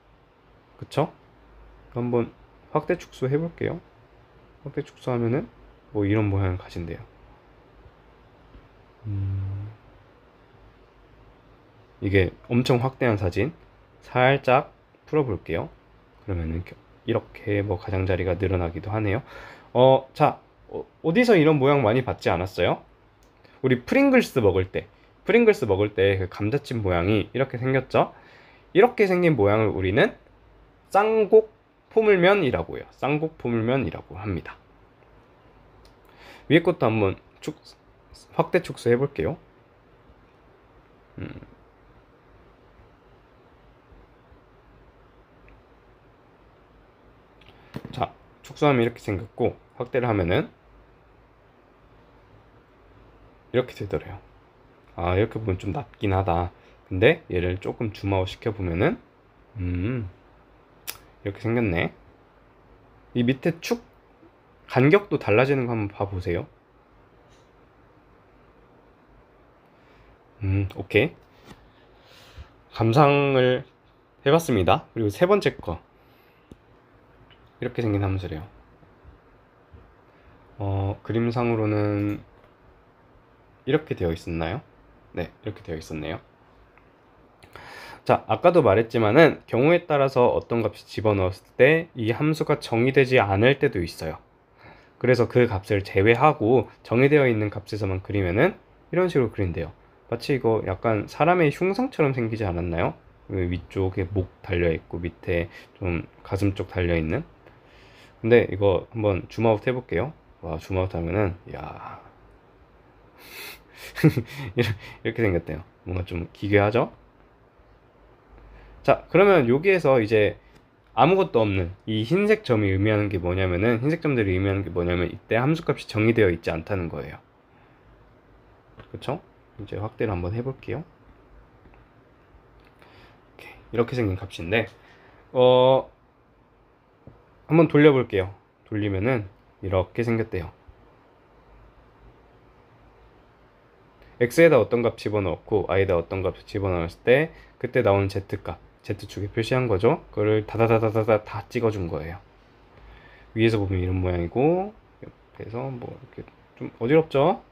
그쵸? 한번 확대 축소 해볼게요. 확대 축소하면은 뭐 이런 모양을 가진대요. 이게 엄청 확대한 사진 살짝 풀어볼게요. 그러면은 이렇게 뭐 가장자리가 늘어나기도 하네요. 자, 어디서 이런 모양 많이 봤지 않았어요? 우리 프링글스 먹을 때 그 감자칩 모양이 이렇게 생겼죠? 이렇게 생긴 모양을 우리는 쌍곡 포물면이라고 해요. 쌍곡 포물면이라고 합니다. 위에 것도 한번 확대 축소 해볼게요. 자, 축소하면 이렇게 생겼고, 확대를 하면은 이렇게 되더래요. 아, 이렇게 보면 좀 낮긴 하다. 근데 얘를 조금 줌아웃 시켜보면은 이렇게 생겼네. 이 밑에 축 간격도 달라지는 거 한번 봐보세요. 오케이. 감상을 해봤습니다. 그리고 세 번째 거 이렇게 생긴 함수래요. 그림상으로는 이렇게 되어 있었나요? 네, 이렇게 되어 있었네요. 자, 아까도 말했지만은 경우에 따라서 어떤 값이 집어넣었을 때 이 함수가 정의되지 않을 때도 있어요. 그래서 그 값을 제외하고 정의되어 있는 값에서만 그리면은 이런 식으로 그린대요. 마치 이거 약간 사람의 흉상처럼 생기지 않았나요? 위쪽에 목 달려있고 밑에 좀 가슴 쪽 달려있는. 근데 이거 한번 줌아웃 해볼게요. 와, 줌아웃 하면은 야 이렇게 생겼대요. 뭔가 좀 기괴하죠? 자, 그러면 여기에서 이제 아무것도 없는 이 흰색 점이 의미하는 게 뭐냐면은, 흰색 점들이 의미하는 게 뭐냐면 이때 함수값이 정의되어 있지 않다는 거예요. 그쵸? 이제 확대를 한번 해볼게요. 이렇게 생긴 값인데 한번 돌려볼게요. 돌리면은 이렇게 생겼대요. x에다 어떤 값 집어넣고 y에다 어떤 값 집어넣었을 때 그때 나오는 z값, z축에 표시한 거죠. 그거를 다다다다다 다 찍어준 거예요. 위에서 보면 이런 모양이고, 옆에서 뭐 이렇게 좀 어지럽죠?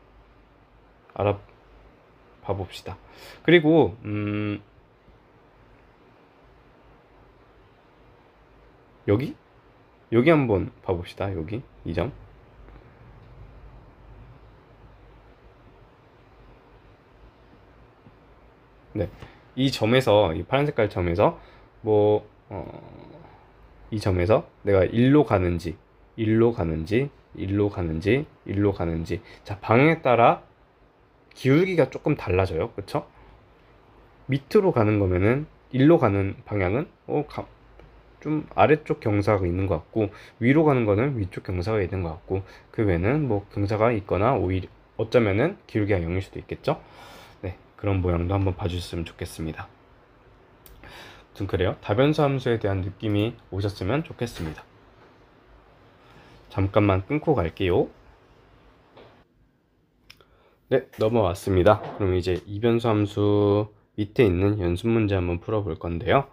알아봐 봅시다. 그리고 여기 한번 봐봅시다. 여기 이 점. 네, 이 점에서, 이 파란 색깔 점에서 뭐 이 점에서 내가 일로 가는지, 일로 가는지, 일로 가는지, 일로 가는지, 자, 방향에 따라 기울기가 조금 달라져요. 그쵸? 밑으로 가는 거면은 일로 가는 방향은 좀 아래쪽 경사가 있는 것 같고, 위로 가는 거는 위쪽 경사가 있는 것 같고, 그 외에는 뭐 경사가 있거나 오히려 어쩌면은 기울기가 0일 수도 있겠죠. 네, 그런 모양도 한번 봐주셨으면 좋겠습니다. 아무튼 그래요. 다변수 함수에 대한 느낌이 오셨으면 좋겠습니다. 잠깐만 끊고 갈게요. 네, 넘어왔습니다. 그럼 이제 이변수 함수 밑에 있는 연습 문제 한번 풀어볼 건데요.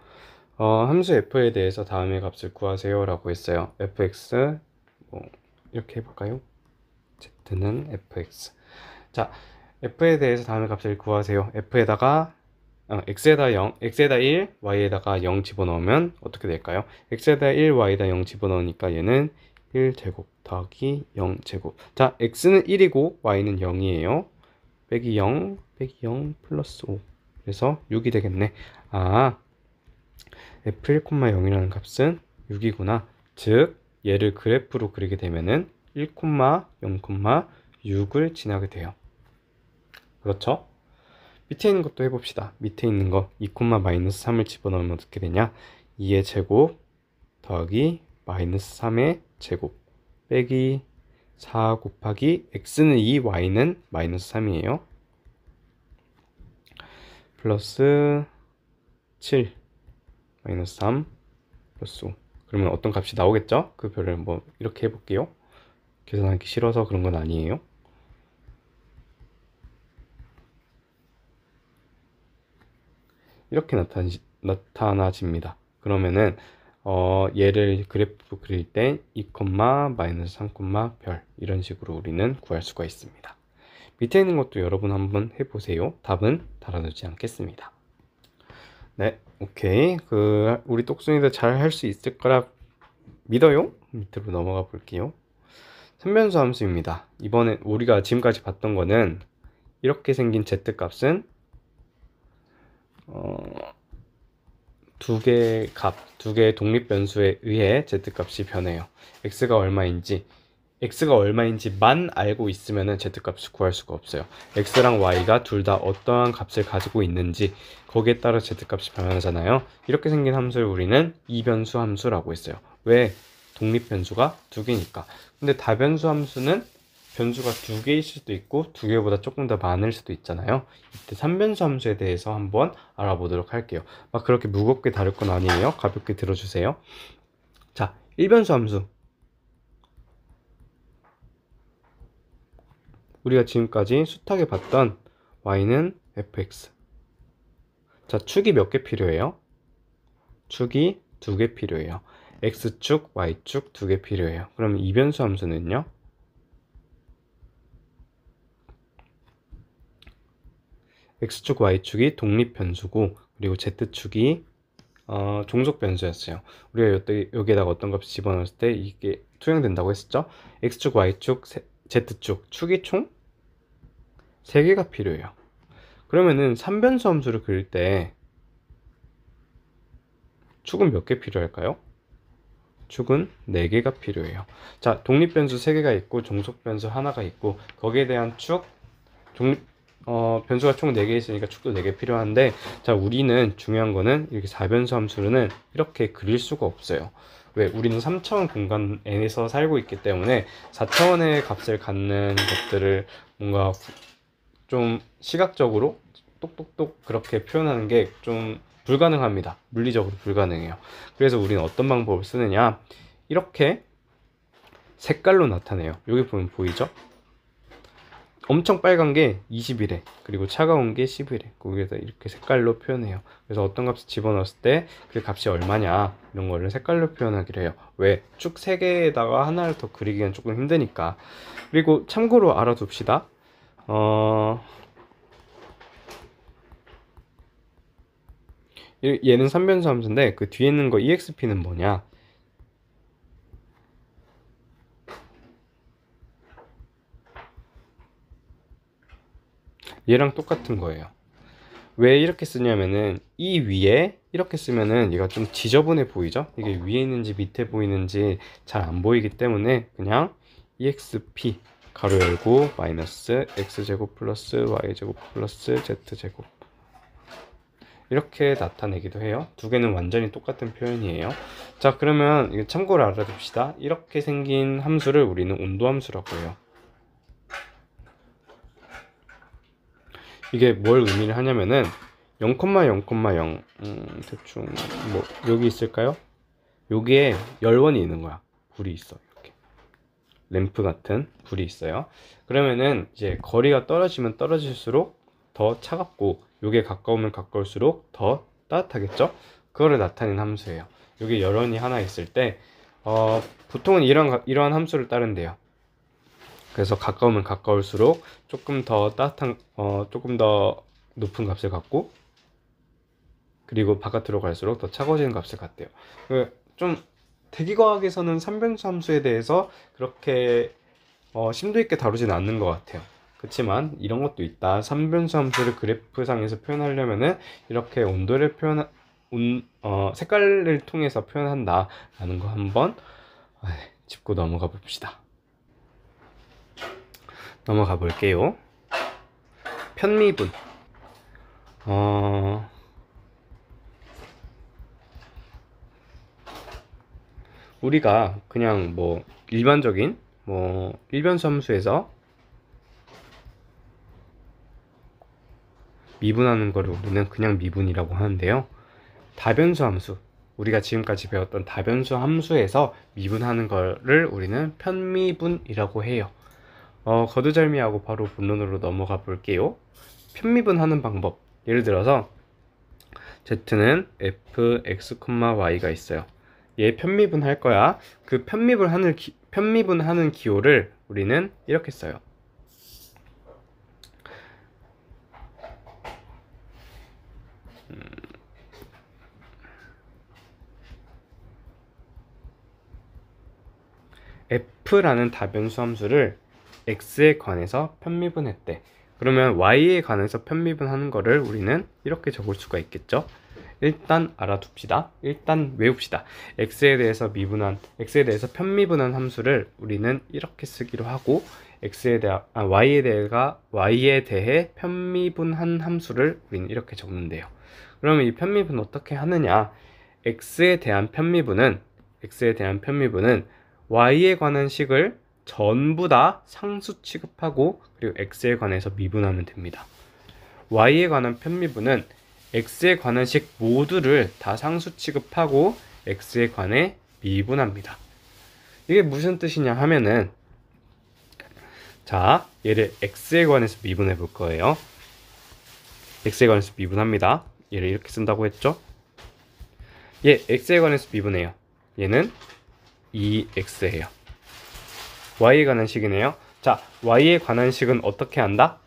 함수 f에 대해서 다음의 값을 구하세요 라고 했어요. fx 이렇게 해볼까요? z는 fx. 자, f에 대해서 다음의 값을 구하세요. f에다가 x에다 0, x에다 1, y에다가 0 집어넣으면 어떻게 될까요? x에다 1, y에다 0 집어넣으니까 얘는 1제곱 더하기 0제곱. 자, x는 1이고 y는 0이에요. 빼기 0, 빼기 0 플러스 5. 그래서 6이 되겠네. 아, f1,0이라는 값은 6이구나. 즉, 얘를 그래프로 그리게 되면은 1, 0, 6을 지나게 돼요. 그렇죠? 밑에 있는 것도 해봅시다. 밑에 있는 거 2, 마이너스 3을 집어넣으면 어떻게 되냐? 2의 제곱 더하기 마이너스 3의 제곱 빼기 4 곱하기 x는 2, y는 마이너스 3이에요. 플러스 7 마이너스 3 플러스 5. 그러면 어떤 값이 나오겠죠? 그 별을 뭐 이렇게 해볼게요. 계산하기 싫어서 그런 건 아니에요. 이렇게 나타나집니다. 그러면은 얘를 그래프 그릴 때 2, 마이너스 3, 별 이런 식으로 우리는 구할 수가 있습니다. 밑에 있는 것도 여러분 한번 해보세요. 답은 달아놓지 않겠습니다. 네, 오케이. 우리 똑순이도 잘 할 수 있을 거라 믿어요. 밑으로 넘어가 볼게요. 삼변수 함수입니다. 이번에 우리가 지금까지 봤던 거는 이렇게 생긴 z값은 두 개의 독립 변수에 의해 z값이 변해요. x가 얼마인지만 알고 있으면 z값을 구할 수가 없어요. x랑 y가 둘 다 어떠한 값을 가지고 있는지 거기에 따라 z값이 변하잖아요. 이렇게 생긴 함수를 우리는 이변수 함수라고 했어요. 왜? 독립 변수가 두 개니까. 근데 다변수 함수는 변수가 두 개일 수도 있고 두 개보다 조금 더 많을 수도 있잖아요. 이때 3변수 함수에 대해서 한번 알아보도록 할게요. 막 그렇게 무겁게 다룰 건 아니에요. 가볍게 들어주세요. 자, 1변수 함수. 우리가 지금까지 숱하게 봤던 y는 fx. 자, 축이 몇 개 필요해요? 축이 2개 필요해요. x축, y축 2개 필요해요. 그럼 이변수 함수는요? x축, y축이 독립 변수고 그리고 z축이 종속 변수였어요. 우리가 여기에다가 어떤 값을 집어넣었을 때 이게 투영된다고 했었죠? x축, y축, z축, 축이 총 3개가 필요해요. 그러면은 3변수 함수를 그릴 때 축은 몇 개 필요할까요? 축은 4개가 필요해요. 자, 독립변수 3개가 있고 종속변수 하나가 있고 거기에 대한 변수가 총 4개 있으니까 축도 4개 필요한데, 자, 우리는 중요한 거는 이렇게 4변수 함수는 이렇게 그릴 수가 없어요. 왜? 우리는 3차원 공간 N에서 살고 있기 때문에 4차원의 값을 갖는 것들을 뭔가 좀 시각적으로 똑똑똑 그렇게 표현하는 게 좀 불가능합니다. 물리적으로 불가능해요. 그래서 우리는 어떤 방법을 쓰느냐, 이렇게 색깔로 나타내요. 여기 보면 보이죠? 엄청 빨간 게 20이래. 그리고 차가운 게 10이래. 거기에다 이렇게 색깔로 표현해요. 그래서 어떤 값을 집어넣었을 때 그 값이 얼마냐 이런 거를 색깔로 표현하기로 해요. 왜? 축 3개에다가 하나를 더 그리기는 조금 힘드니까. 그리고 참고로 알아둡시다. 얘는 3변수 함수인데 그 뒤에 있는 거 exp는 뭐냐? 얘랑 똑같은 거예요. 왜 이렇게 쓰냐면은 이 위에 이렇게 쓰면은 얘가 좀 지저분해 보이죠? 이게 위에 있는지 밑에 보이는지 잘 안 보이기 때문에 그냥 exp 가로 열고 마이너스 x제곱 플러스 y제곱 플러스 z제곱 이렇게 나타내기도 해요. 두 개는 완전히 똑같은 표현이에요. 자, 그러면 이거 참고로 알아둡시다. 이렇게 생긴 함수를 우리는 온도함수라고 해요. 이게 뭘 의미를 하냐면은 0,0,0 대충 뭐 여기 있을까요? 여기에 열원이 있는 거야. 불이 있어. 이렇게 램프 같은 불이 있어요. 그러면은 이제 거리가 떨어지면 떨어질수록 더 차갑고 요게 가까우면 가까울수록 더 따뜻하겠죠? 그거를 나타낸 함수예요. 여기 열원이 하나 있을 때 보통은 이러한 함수를 따른대요. 그래서 가까우면 가까울수록 조금 더 따뜻한 조금 더 높은 값을 갖고 그리고 바깥으로 갈수록 더 차가워지는 값을 갖대요. 좀 대기과학에서는 삼변수 함수에 대해서 그렇게 심도 있게 다루진 않는 것 같아요. 그렇지만 이런 것도 있다. 삼변수 함수를 그래프상에서 표현하려면은 이렇게 온도를 색깔을 통해서 표현한다 라는 거 한번 짚고 넘어가 봅시다. 넘어가 볼게요. 편미분. 우리가 그냥 뭐 일반적인 일변수 함수에서 미분하는 거를 우리는 그냥 미분이라고 하는데요. 다변수 함수, 우리가 지금까지 배웠던 다변수 함수에서 미분하는 거를 우리는 편미분이라고 해요. 거두절미하고 바로 본론으로 넘어가 볼게요. 편미분하는 방법. 예를 들어서 z는 fx,y가 있어요. 얘 편미분 할 거야. 그 편미분하는 기호를 우리는 이렇게 써요. f라는 다변수 함수를 x에 관해서 편미분했대. 그러면 y에 관해서 편미분하는 거를 우리는 이렇게 적을 수가 있겠죠. 일단 알아둡시다. 일단 외웁시다. x에 대해서 편미분한 함수를 우리는 이렇게 쓰기로 하고, y에 대해 편미분한 함수를 우리는 이렇게 적는데요. 그러면 이 편미분 어떻게 하느냐? x에 대한 편미분은 y에 관한 식을 전부 다 상수 취급하고, 그리고 x에 관해서 미분하면 됩니다. y에 관한 편미분은 x에 관한 식 모두를 다 상수 취급하고 x에 관해 미분합니다. 이게 무슨 뜻이냐 하면은, 자, 얘를 x에 관해서 미분해 볼 거예요. x에 관해서 미분합니다. 얘를 이렇게 쓴다고 했죠? 얘 x에 관해서 미분해요. 얘는 2x예요. y에 관한 식이네요. 자, y에 관한 식은 어떻게 한다?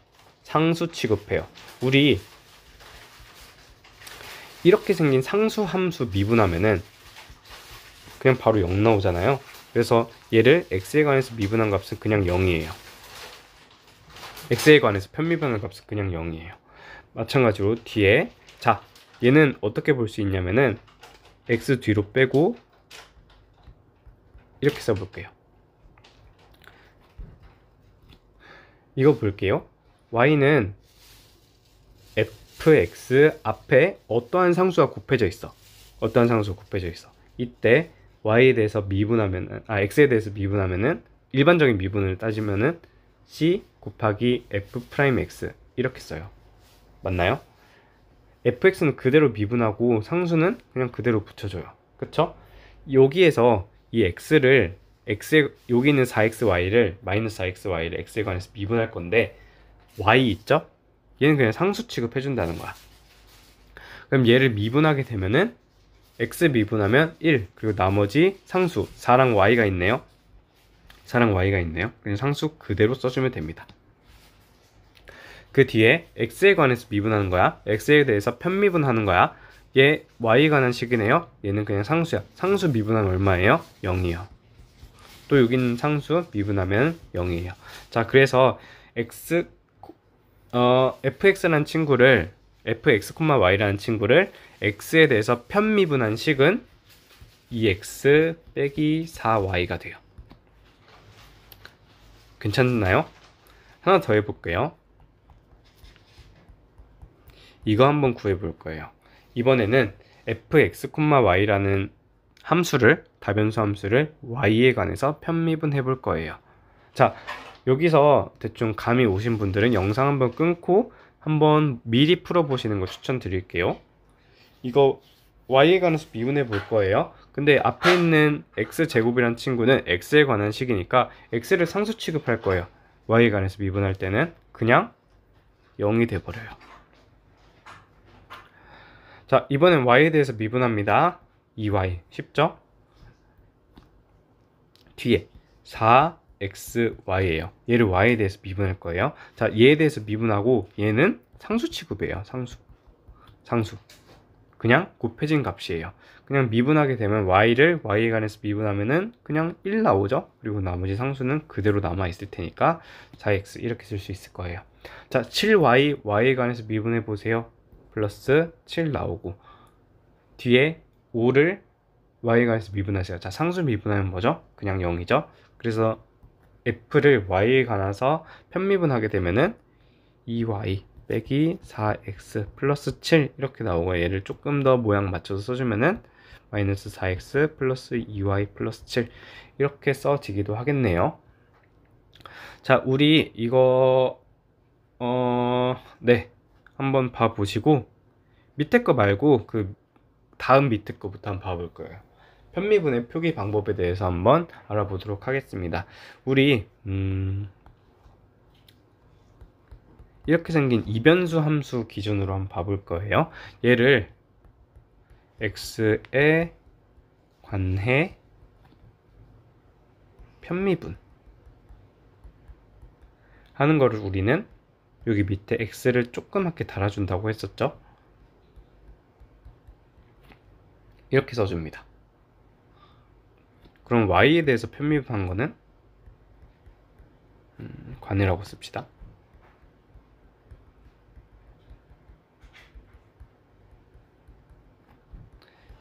상수 취급해요. 우리 이렇게 생긴 상수 함수 미분하면은 그냥 바로 0 나오잖아요. 그래서 얘를 x에 관해서 미분한 값은 그냥 0이에요. x에 관해서 편미분한 값은 그냥 0이에요. 마찬가지로 뒤에, 자, 얘는 어떻게 볼 수 있냐면은 x 뒤로 빼고 이렇게 써볼게요. 이거 볼게요. y는 fx 앞에 어떠한 상수가 곱해져 있어. 이때 x에 대해서 미분하면은 일반적인 미분을 따지면은 c 곱하기 f'x 이렇게 써요. 맞나요? fx는 그대로 미분하고 상수는 그냥 그대로 붙여줘요. 그쵸? 여기에서 이 여기 있는 4xy를 마이너스 4xy를 x에 관해서 미분할 건데, y 있죠? 얘는 그냥 상수 취급해준다는 거야. 그럼 얘를 미분하게 되면은 x 미분하면 1, 그리고 나머지 상수 4랑 y가 있네요. 그냥 상수 그대로 써주면 됩니다. 그 뒤에 x에 관해서 미분하는 거야. x에 대해서 편미분하는 거야. 얘 y에 관한 식이네요. 얘는 그냥 상수야. 상수 미분하면 얼마예요? 0이에요. 또 여기 있는 상수 미분하면 0이에요. 자, 그래서 fx라는 친구를 fx,y라는 친구를 x에 대해서 편미분한 식은 2x 빼기 4y가 돼요. 괜찮나요? 하나 더 해볼게요. 이거 한번 구해볼 거예요. 이번에는 fx,y라는 다변수 함수를 y에 관해서 편미분해 볼 거예요. 자, 여기서 대충 감이 오신 분들은 영상 한번 끊고 한번 미리 풀어보시는 거 추천드릴게요. 이거 y에 관해서 미분해 볼 거예요. 근데 앞에 있는 x제곱이란 친구는 x에 관한 식이니까 x를 상수 취급할 거예요. y에 관해서 미분할 때는 그냥 0이 돼버려요. 자, 이번엔 y에 대해서 미분합니다. 2y 쉽죠? 뒤에 4xy예요. 얘를 y에 대해서 미분할 거예요. 자, 얘에 대해서 미분하고 얘는 상수 취급이에요. 상수. 그냥 곱해진 값이에요. 그냥 미분하게 되면 y를 y에 관해서 미분하면은 그냥 1 나오죠. 그리고 나머지 상수는 그대로 남아 있을 테니까 4x 이렇게 쓸 수 있을 거예요. 자, 7y y에 관해서 미분해 보세요. 플러스 7 나오고 뒤에 5를 y에 관해서 미분하세요. 자, 상수 미분하면 뭐죠? 그냥 0이죠. 그래서 f를 y에 관해서 편미분하게 되면은 2y 빼기 4x 플러스 7 이렇게 나오고, 얘를 조금 더 모양 맞춰서 써주면은 마이너스 4x 플러스 2y 플러스 7 이렇게 써지기도 하겠네요. 자, 우리 이거 네, 한번 봐보시고 밑에 거 말고 그 다음 밑에 거부터 한번 봐볼 거예요. 편미분의 표기 방법에 대해서 한번 알아보도록 하겠습니다. 우리 이렇게 생긴 이변수 함수 기준으로 한번 봐볼 거예요. 얘를 x에 관해 편미분 하는 거를 우리는 여기 밑에 x를 조그맣게 달아준다고 했었죠. 이렇게 써줍니다. 그럼 y에 대해서 편미분한 거는 관해라고 씁시다.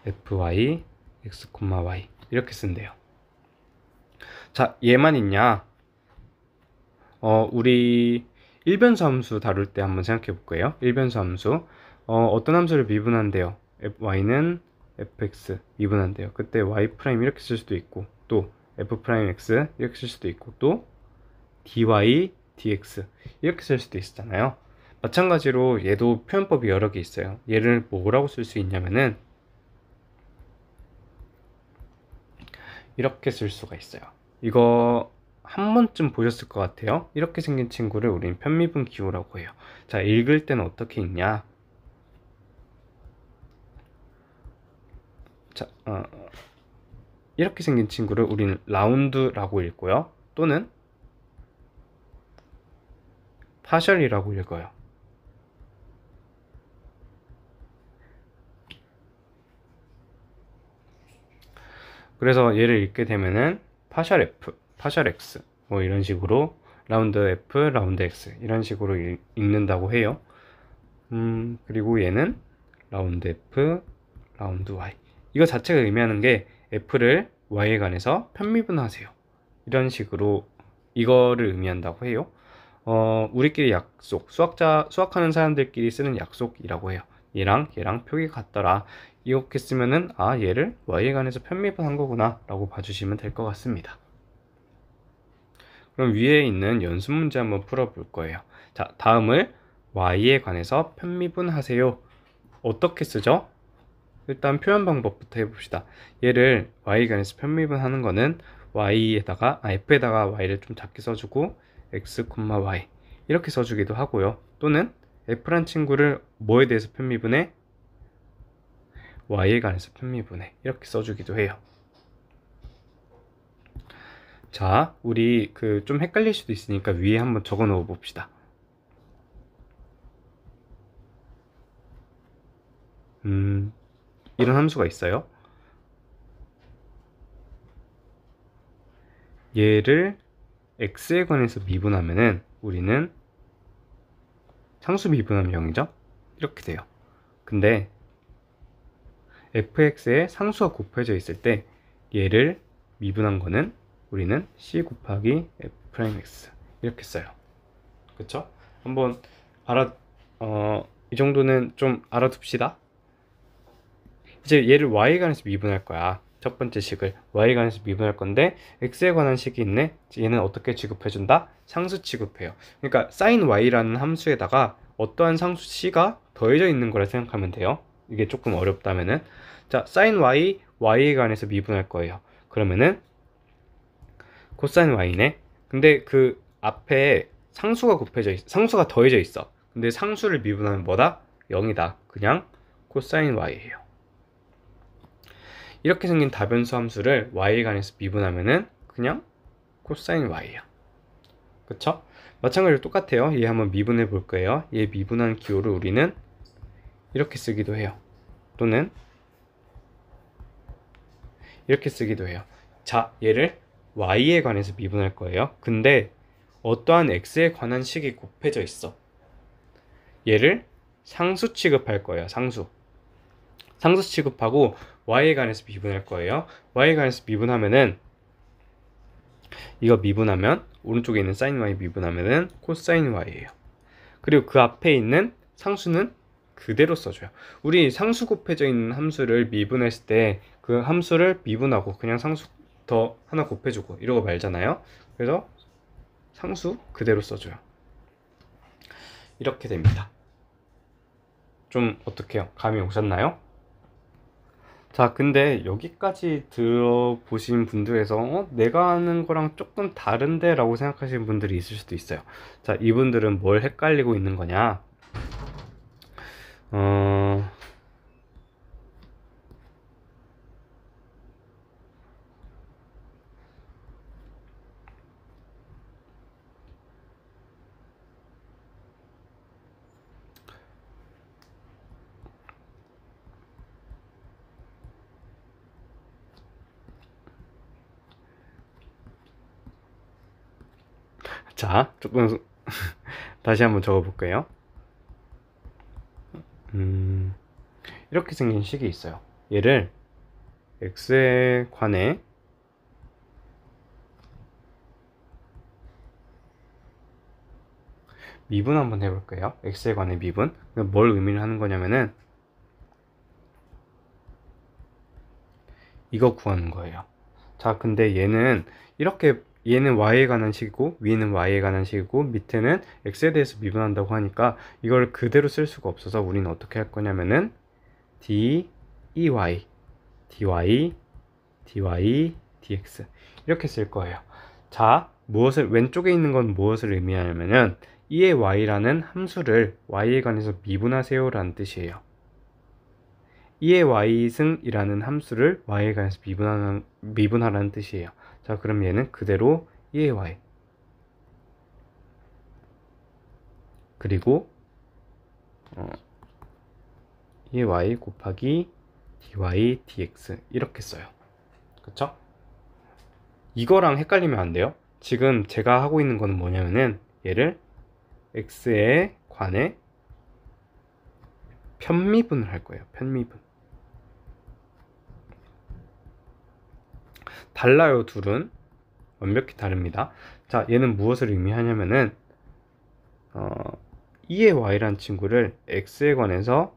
fy x, y 이렇게 쓴대요. 자, 얘만 있냐? 우리 일변수 함수 다룰 때 한번 생각해 볼 거예요. 일변수 함수 어떤 함수를 미분한대요? y는 fx 미분한대요. 그때 y' 이렇게 쓸 수도 있고, 또 f'x 이렇게 쓸 수도 있고, 또 dy dx 이렇게 쓸 수도 있잖아요. 마찬가지로 얘도 표현법이 여러 개 있어요. 얘를 뭐라고 쓸 수 있냐면은 이렇게 쓸 수가 있어요. 이거 한 번쯤 보셨을 것 같아요. 이렇게 생긴 친구를 우리는 편미분 기호라고 해요. 자, 읽을 때는 어떻게 읽냐? 자, 이렇게 생긴 친구를 우리는 라운드라고 읽고요. 또는 파셜이라고 읽어요. 그래서 얘를 읽게 되면은 파셜 f, 파셜 x 뭐 이런 식으로 라운드 f, 라운드 x 이런 식으로 읽는다고 해요. 그리고 얘는 라운드 f, 라운드 y 이거 자체가 의미하는 게 f를 y에 관해서 편미분하세요. 이런 식으로 이거를 의미한다고 해요. 우리끼리 약속, 수학하는 사람들끼리 쓰는 약속이라고 해요. 얘랑 표기가 같더라. 이렇게 쓰면은 얘를 y에 관해서 편미분한 거구나 라고 봐주시면 될 것 같습니다. 그럼 위에 있는 연습 문제 한번 풀어볼 거예요. 자, 다음을 y에 관해서 편미분하세요. 어떻게 쓰죠? 일단 표현 방법부터 해봅시다. 얘를 y에 관해서 편미분하는 거는 f에다가 y를 좀 작게 써주고 x, y 이렇게 써주기도 하고요. 또는 f란 친구를 뭐에 대해서 편미분해? y에 관해서 편미분해 이렇게 써주기도 해요. 자, 우리 좀 헷갈릴 수도 있으니까 위에 한번 적어 놓아 봅시다. 이런 함수가 있어요. 얘를 x에 관해서 미분하면은 우리는 상수 미분하면 0이죠? 이렇게 돼요. 근데 fx에 상수가 곱해져 있을 때 얘를 미분한 거는 우리는 c 곱하기 f'x 이렇게 써요. 그쵸? 한번 이 정도는 좀 알아둡시다. 이제 얘를 y에 관해서 미분할 거야. 첫 번째 식을 y에 관해서 미분할 건데 x에 관한 식이 있네. 얘는 어떻게 취급해준다? 상수 취급해요. 그러니까 sin y라는 함수에다가 어떠한 상수 c가 더해져 있는 거라 생각하면 돼요. 이게 조금 어렵다면은 자, sin y y에 관해서 미분할 거예요. 그러면은 코사인 y네. 근데 그 앞에 상수가 더해져 있어. 근데 상수를 미분하면 뭐다? 0이다. 그냥 코사인 y예요. 이렇게 생긴 다변수 함수를 y에 관해서 미분하면은 그냥 코사인 y예요. 그쵸? 마찬가지로 똑같아요. 얘 한번 미분해 볼 거예요. 얘 미분한 기호를 우리는 이렇게 쓰기도 해요. 또는 이렇게 쓰기도 해요. 자, 얘를 y에 관해서 미분할 거예요. 근데 어떠한 x에 관한 식이 곱해져 있어. 얘를 상수 취급할 거예요. 상수 취급하고 y에 관해서 미분할 거예요. y에 관해서 미분하면은 이거 미분하면 오른쪽에 있는 sin y 미분하면은 코사인 y예요. 그리고 그 앞에 있는 상수는 그대로 써줘요. 우리 상수 곱해져 있는 함수를 미분했을 때 그 함수를 미분하고 그냥 상수 더 하나 곱해주고 이러고 말잖아요. 그래서 상수 그대로 써줘요. 이렇게 됩니다. 좀 어떡해요? 감이 오셨나요? 자, 근데 여기까지 들어보신 분들에서 내가 하는 거랑 조금 다른데 라고 생각하시는 분들이 있을 수도 있어요. 자, 이분들은 뭘 헷갈리고 있는 거냐? 자, 조금 다시 한번 적어볼게요. 이렇게 생긴 식이 있어요. 얘를 x에 관해 미분 한번 해볼게요. x에 관해 미분. 뭘 의미를 하는 거냐면은 이거 구하는 거예요. 자, 근데 얘는 이렇게 얘는 y에 관한 식이고 위는 y에 관한 식이고 밑에는 x에 대해서 미분한다고 하니까 이걸 그대로 쓸 수가 없어서 우리는 어떻게 할 거냐면은 dy, dy, dy, dx 이렇게 쓸 거예요. 자, 왼쪽에 있는 건 무엇을 의미하냐면은 2의 y라는 함수를 y에 관해서 미분하세요 라는 뜻이에요. 2의 y승이라는 함수를 y에 관해서 미분하라는 뜻이에요. 자, 그럼 얘는 그대로 2의 y 그리고 2의 y 곱하기 dy dx 이렇게 써요. 그쵸? 이거랑 헷갈리면 안 돼요. 지금 제가 하고 있는 거는 뭐냐면은 얘를 x에 관해 편미분을 할 거예요. 편미분. 달라요, 둘은. 완벽히 다릅니다. 자, 얘는 무엇을 의미하냐면은 2의 y라는 친구를 x에 관해서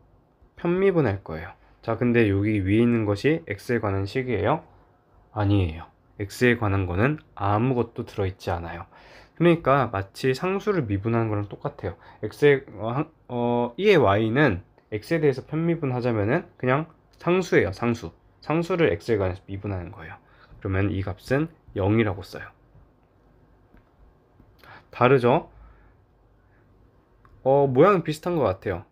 편미분할 거예요. 자, 근데 여기 위에 있는 것이 x에 관한 식이에요? 아니에요. x에 관한 거는 아무것도 들어있지 않아요. 그러니까 마치 상수를 미분하는 거랑 똑같아요. 2의 y는 x에 대해서 편미분하자면은 그냥 상수예요. 상수를 x에 관해서 미분하는 거예요. 그러면 이 값은 0이라고 써요. 다르죠? 모양은 비슷한 것 같아요.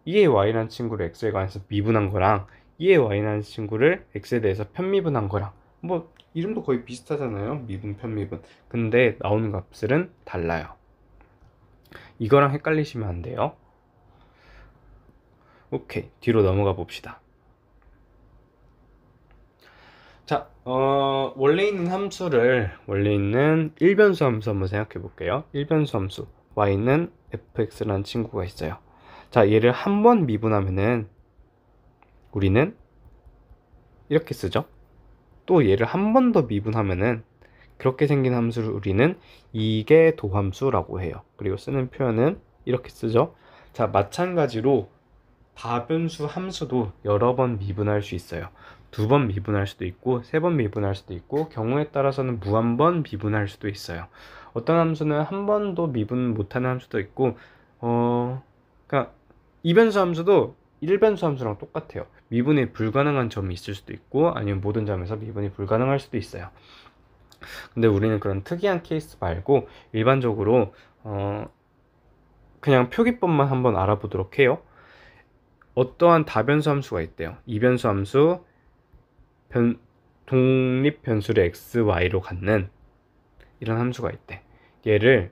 2의 y라는 친구를 x에 관해서 미분한 거랑 2의 y라는 친구를 x에 대해서 편미분한 거랑 뭐 이름도 거의 비슷하잖아요. 미분, 편미분. 근데 나오는 값들은 달라요. 이거랑 헷갈리시면 안 돼요. 오케이, 뒤로 넘어가 봅시다. 자, 원래 있는 일변수 함수 한번 생각해 볼게요. 일변수 함수 y는 fx라는 친구가 있어요. 자, 얘를 한 번 미분하면은 우리는 이렇게 쓰죠. 또 얘를 한 번 더 미분하면은 그렇게 생긴 함수를 우리는 이계 도함수라고 해요. 그리고 쓰는 표현은 이렇게 쓰죠. 자, 마찬가지로 다변수 함수도 여러 번 미분할 수 있어요. 2번 미분할 수도 있고 3번 미분할 수도 있고 경우에 따라서는 무한번 미분할 수도 있어요. 어떤 함수는 한 번도 미분 못하는 함수도 있고 그러니까 이변수 함수도 일변수 함수랑 똑같아요. 미분이 불가능한 점이 있을 수도 있고 아니면 모든 점에서 미분이 불가능할 수도 있어요. 근데 우리는 그런 특이한 케이스 말고 일반적으로 그냥 표기법만 한번 알아보도록 해요. 어떠한 다변수 함수가 있대요. 이변수 함수 독립 변수를 x, y로 갖는 이런 함수가 있대. 얘를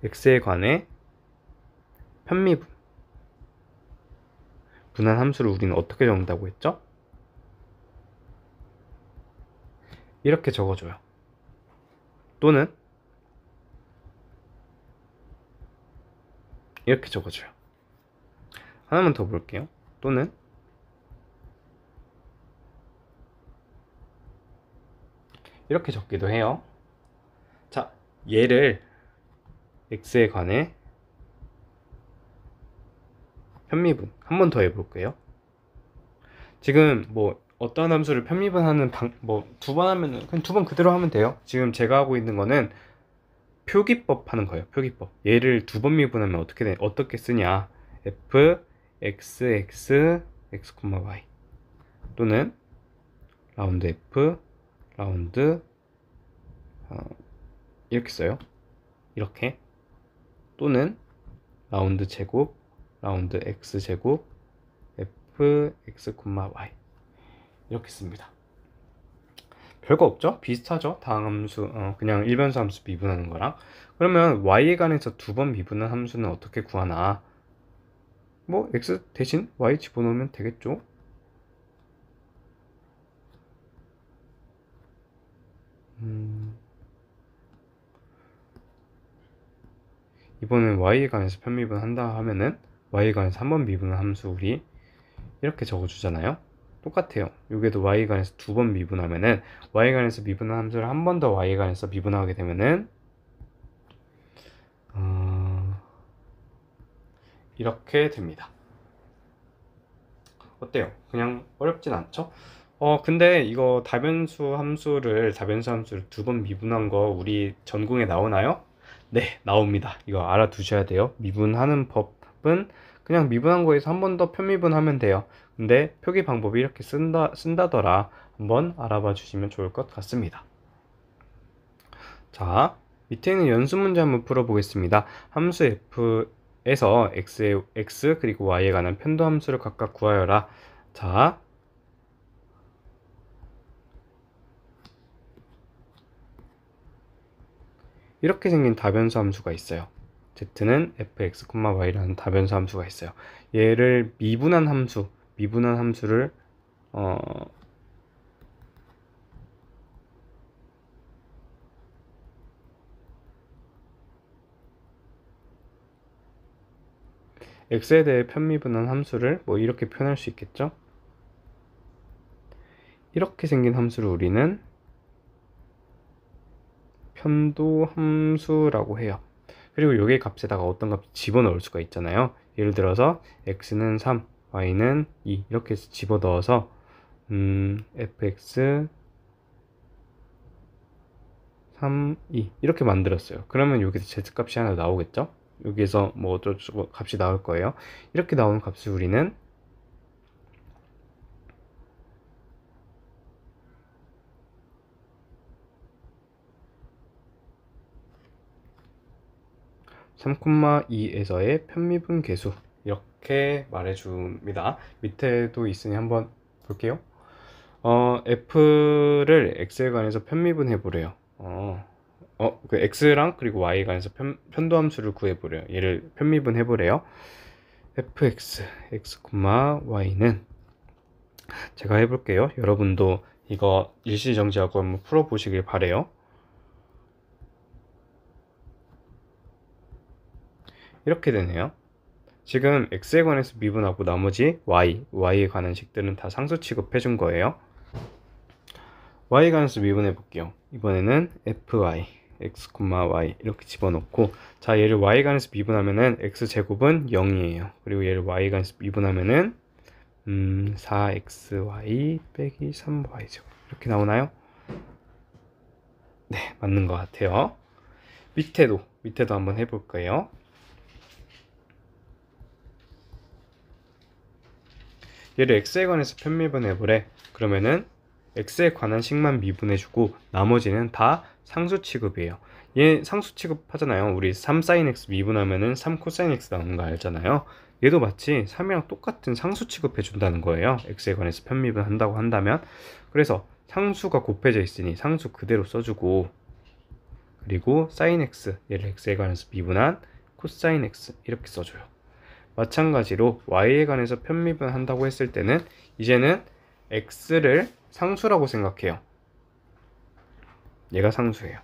x에 관해 편미분 미분한 함수를 우리는 어떻게 적는다고 했죠? 이렇게 적어줘요. 또는 이렇게 적어줘요. 하나만 더 볼게요. 또는 이렇게 적기도 해요. 자, 얘를 x에 관해 편미분 한 번 더 해볼게요. 지금 뭐 어떤 함수를 편미분하는 뭐 두 번 하면은 그냥 두 번 그대로 하면 돼요. 지금 제가 하고 있는 거는 표기법 하는 거예요. 표기법. 얘를 두 번 미분하면 어떻게 쓰냐? f x x x, y 또는 라운드 f 라운드 이렇게 써요. 이렇게. 또는 라운드 제곱 라운드 x 제곱 f x, y 이렇게 씁니다. 별거 없죠? 비슷하죠? 다항 함수, 그냥 일변수 함수 미분하는 거랑. 그러면 y에 관해서 두 번 미분한 함수는 어떻게 구하나? 뭐 x 대신 y 집어넣으면 되겠죠? 이번엔 y에 관해서 편미분한다 하면은 y에 관해서 한 번 미분한 함수 우리 이렇게 적어주잖아요. 똑같아요. 여기도 y에 관해서 두 번 미분하면은 y에 관해서 미분한 함수를 한 번 더 y에 관해서 미분하게 되면은 이렇게 됩니다. 어때요? 그냥 어렵진 않죠? 근데 이거 다변수 함수를 두 번 미분한 거 우리 전공에 나오나요? 네, 나옵니다. 이거 알아두셔야 돼요. 미분하는 법은 그냥 미분한 거에서 한 번 더 편미분하면 돼요. 근데 표기 방법이 이렇게 쓴다더라. 한번 알아봐 주시면 좋을 것 같습니다. 자, 밑에 있는 연수 문제 한번 풀어보겠습니다. 함수 f에서 x 그리고 y에 관한 편도 함수를 각각 구하여라. 자, 이렇게 생긴 다변수 함수가 있어요. z는 fx, y라는 다변수 함수가 있어요. 얘를 미분한 함수를 x에 대해 편미분한 함수를 뭐 이렇게 표현할 수 있겠죠? 이렇게 생긴 함수를 우리는 편도 함수라고 해요. 그리고 여기 값에다가 어떤 값 집어넣을 수가 있잖아요. 예를 들어서 x는 3, y는 2 이렇게 해서 집어넣어서 fx 3, 2 이렇게 만들었어요. 그러면 여기서 z값이 하나 나오겠죠? 여기에서 뭐 어쩌고 값이 나올 거예요. 이렇게 나오는 값을 우리는 3,2에서의 편미분 계수 이렇게 말해줍니다. 밑에도 있으니 한번 볼게요. f를 x에 관해서 편미분해 보래요. 그 x랑 그리고 y에 관해서 편도함수를 구해보래요. 얘를 편미분해 보래요. fx, x, y는 제가 해볼게요. 여러분도 이거 일시정지하고 한번 풀어보시길 바래요. 이렇게 되네요. 지금 x에 관해서 미분하고 나머지 y에 관한 식들은 다 상수 취급해 준 거예요. y에 관해서 미분해 볼게요. 이번에는 fy, x, y 이렇게 집어넣고, 자, 얘를 y에 관해서 미분하면은 x제곱은 0이에요. 그리고 얘를 y에 관해서 미분하면은 4xy 빼기 3y제곱 이렇게 나오나요? 네, 맞는 것 같아요. 밑에도 한번 해볼 거예요. 얘를 x에 관해서 편미분해 보래. 그러면은 x에 관한 식만 미분해주고 나머지는 다 상수 취급이에요. 얘 상수 취급하잖아요. 우리 3sin x 미분하면은 3cos x 나오는 거 알잖아요. 얘도 마치 3이랑 똑같은 상수 취급해 준다는 거예요. x에 관해서 편미분 한다고 한다면. 그래서 상수가 곱해져 있으니 상수 그대로 써주고, 그리고 sin x 얘를 x에 관해서 미분한 cos x 이렇게 써줘요. 마찬가지로 y에 관해서 편미분 한다고 했을 때는 이제는 x를 상수라고 생각해요. 얘가 상수예요.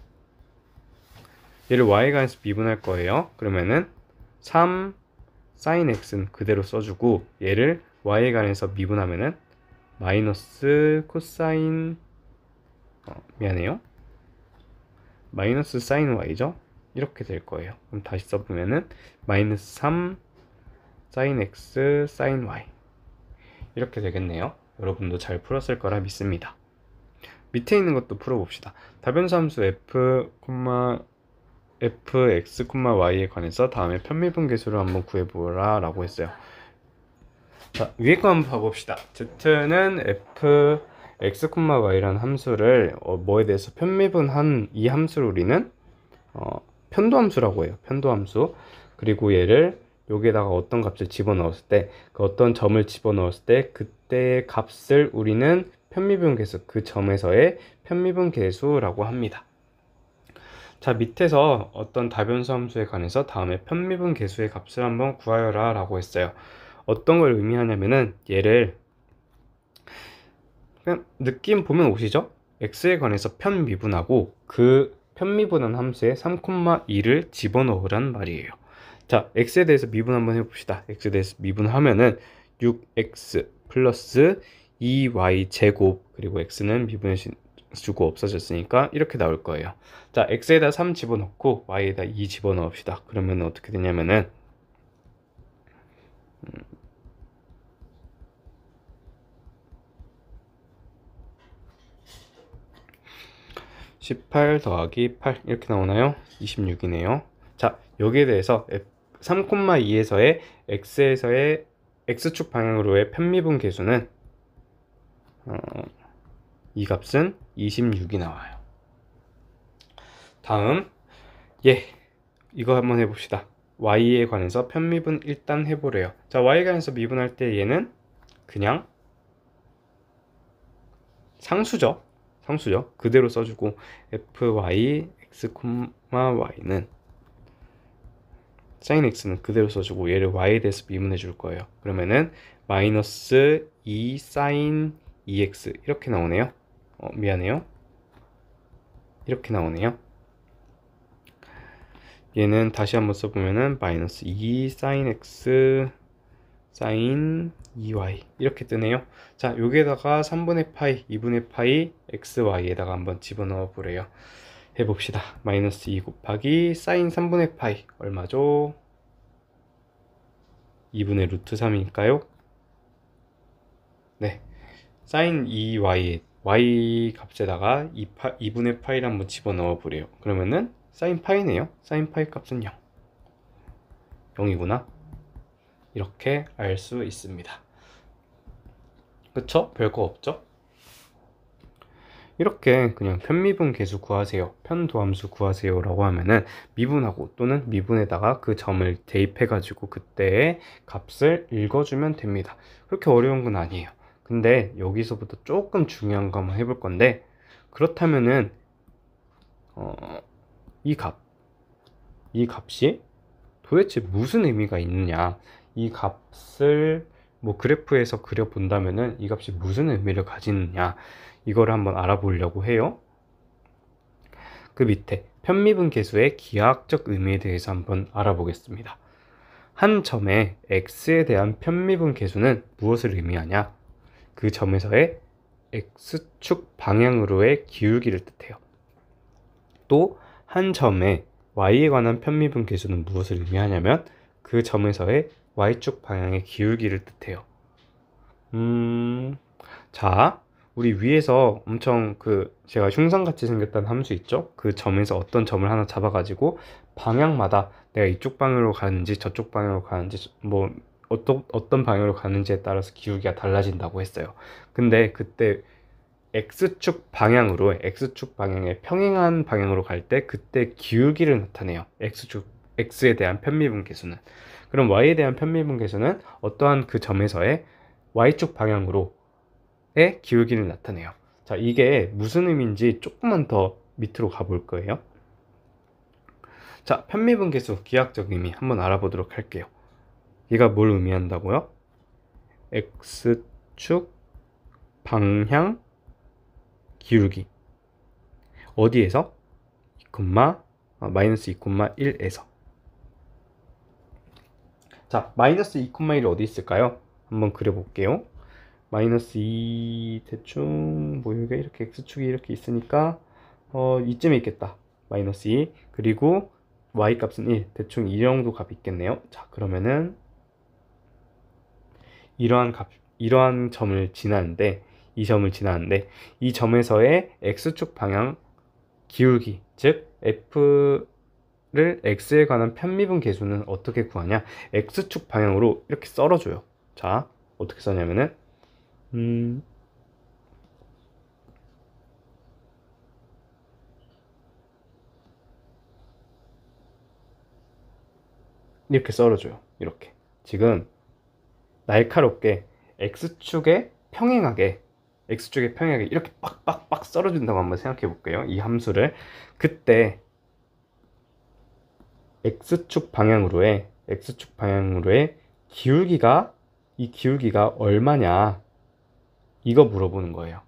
얘를 y에 관해서 미분할 거예요. 그러면은 3 sin x는 그대로 써주고 얘를 y에 관해서 미분하면은 마이너스 코사인 미안해요. 마이너스 sin y죠. 이렇게 될 거예요. 그럼 다시 써보면은 마이너스 3 sin x sin y 이렇게 되겠네요. 여러분도 잘 풀었을 거라 믿습니다. 밑에 있는 것도 풀어봅시다. 다변수 함수 fx, y에 관해서 다음에 편미분계수를 한번 구해보라 라고 했어요. 자, 위에 거 한번 봐봅시다. z는 fx, y라는 함수를 뭐에 대해서 편미분한 이 함수를 우리는 편도함수라고 해요. 편도함수. 그리고 얘를 여기에다가 어떤 값을 집어넣었을 때, 그 어떤 점을 집어넣었을 때 그때의 값을 우리는 편미분계수, 그 점에서의 편미분계수라고 합니다. 자, 밑에서 어떤 다변수 함수에 관해서 다음에 편미분계수의 값을 한번 구하여라 라고 했어요. 어떤 걸 의미하냐면은 얘를 그냥 느낌 보면 오시죠? x에 관해서 편미분하고 그 편미분한 함수에 3,2를 집어넣으란 말이에요. 자, x에 대해서 미분 한번 해봅시다. x에 대해서 미분하면은 6x 플러스 2y 제곱, 그리고 x는 미분해 주고 없어졌으니까 이렇게 나올 거예요. 자, x에다 3 집어넣고 y에다 2 집어넣읍시다. 그러면 어떻게 되냐면은 18 더하기 8 이렇게 나오나요? 26이네요. 자, 여기에 대해서 3,2에서의 x에서의 x축 방향으로의 편미분 계수는 이 값은 26이 나와요. 다음 이거 한번 해봅시다. y에 관해서 편미분 일단 해보래요. 자, y에 관해서 미분할 때 얘는 그냥 상수죠. 그대로 써주고 fy x, y는 sin x는 그대로 써주고 얘를 y에 대해서 미분해 줄 거예요. 그러면은 마이너스 2 sin 2x 이렇게 나오네요. 미안해요. 이렇게 나오네요. 얘는 다시 한번 써보면은 마이너스 2 sin x sin 2y 이렇게 뜨네요. 자, 여기에다가 3분의 파이, 2분의 파이 x, y에다가 한번 집어넣어 보래요. 해봅시다. 마이너스 2 곱하기 sin 3분의 파이 얼마죠? 2분의 루트 3이니까요. 네, sin 2y y 값에다가 2분의 파이를 한번 집어넣어 보래요. 그러면은 sin 파이네요. sin 파이 값은 0. 0이구나. 이렇게 알 수 있습니다. 그쵸? 별거 없죠? 이렇게 그냥 편미분 계수 구하세요, 편도함수 구하세요 라고 하면은 미분하고 또는 미분에다가 그 점을 대입해 가지고 그때의 값을 읽어주면 됩니다. 그렇게 어려운 건 아니에요. 근데 여기서부터 조금 중요한 거 한번 해볼 건데, 그렇다면은 이 값이 도대체 무슨 의미가 있느냐, 이 값을 뭐 그래프에서 그려 본다면은 이 값이 무슨 의미를 가지느냐, 이걸 한번 알아보려고 해요. 그 밑에 편미분 계수의 기하학적 의미에 대해서 한번 알아보겠습니다. 한 점의 x에 대한 편미분 계수는 무엇을 의미하냐? 그 점에서의 x축 방향으로의 기울기를 뜻해요. 또 한 점의 y에 관한 편미분 계수는 무엇을 의미하냐면 그 점에서의 y축 방향의 기울기를 뜻해요. 자, 우리 위에서 엄청 제가 흉상같이 생겼다는 함수 있죠? 그 점에서 어떤 점을 하나 잡아가지고 방향마다 내가 이쪽 방향으로 가는지 저쪽 방향으로 가는지 뭐 어떤 방향으로 가는지에 따라서 기울기가 달라진다고 했어요. 근데 그때 x축 방향에 평행한 방향으로 갈 때 그때 기울기를 나타내요. x에 대한 편미분 계수는. 그럼 y에 대한 편미분 계수는 어떠한 그 점에서의 y축 방향으로의 기울기를 나타내요. 자, 이게 무슨 의미인지 조금만 더 밑으로 가볼 거예요. 자, 편미분 계수 기하학적 의미 한번 알아보도록 할게요. 얘가 뭘 의미한다고요? x축 방향 기울기. 어디에서? 2,-2,1에서. 자, 마이너스 2,1 어디 있을까요? 한번 그려볼게요. 마이너스 2 대충 뭐 여기가 이렇게 x축이 이렇게 있으니까 이쯤에 있겠다. 마이너스 2 그리고 y 값은 1 대충 이 정도 값이 있겠네요. 자, 그러면은 이러한 점을 지나는데 이 점에서의 x축 방향 기울기, 즉 f를 x에 관한 편미분 계수는 어떻게 구하냐? x축 방향으로 이렇게 썰어줘요. 자, 어떻게 써냐면은 이렇게 썰어줘요. 이렇게 지금 날카롭게 x축에 평행하게 이렇게 빡빡빡 썰어준다고 한번 생각해 볼게요. 이 함수를. 그때 x축 방향으로의 기울기가, 이 기울기가 얼마냐, 이거 물어보는 거예요.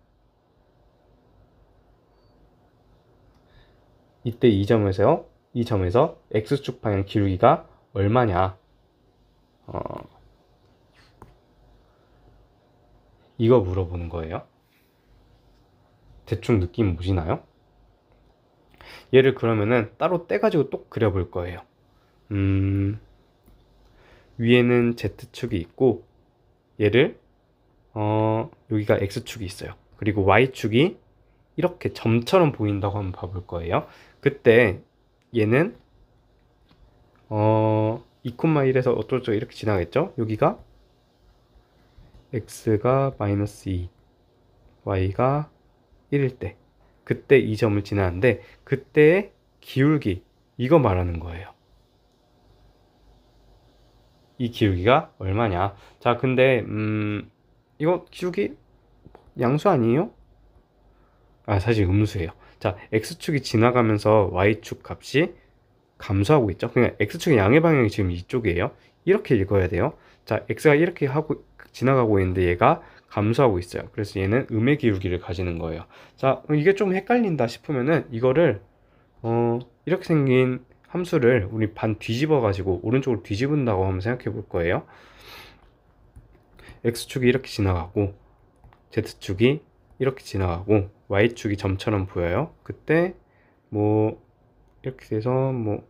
이때 이 점에서 x축 방향 기울기가 얼마냐, 이거 물어보는 거예요. 대충 느낌 보시나요? 얘를 그러면은 따로 떼가지고 또 그려볼 거예요. 위에는 z축이 있고 얘를 여기가 x축이 있어요. 그리고 y축이 이렇게 점처럼 보인다고 한번 봐볼 거예요. 그때 얘는 2,1에서 어쩌고저쩌고 이렇게 지나겠죠? 여기가 x가 마이너스 2, y가 1일 때, 그때 이 점을 지나는데 그때의 기울기, 이거 말하는 거예요. 이 기울기가 얼마냐. 자, 근데 이거 기울기 양수 아니에요? 아, 사실 음수예요. 자, x축이 지나가면서 y축 값이 감소하고 있죠. 그냥 x축의 양의 방향이 지금 이쪽이에요. 이렇게 읽어야 돼요. 자, x가 이렇게 하고 지나가고 있는데 얘가 감소하고 있어요. 그래서 얘는 음의 기울기를 가지는 거예요. 자, 이게 좀 헷갈린다 싶으면은 이거를 이렇게 생긴 함수를 우리 반 뒤집어 가지고 오른쪽으로 뒤집은다고 한번 생각해 볼 거예요. x축이 이렇게 지나가고 z축이 이렇게 지나가고 y축이 점처럼 보여요. 그때 뭐 이렇게 돼서 뭐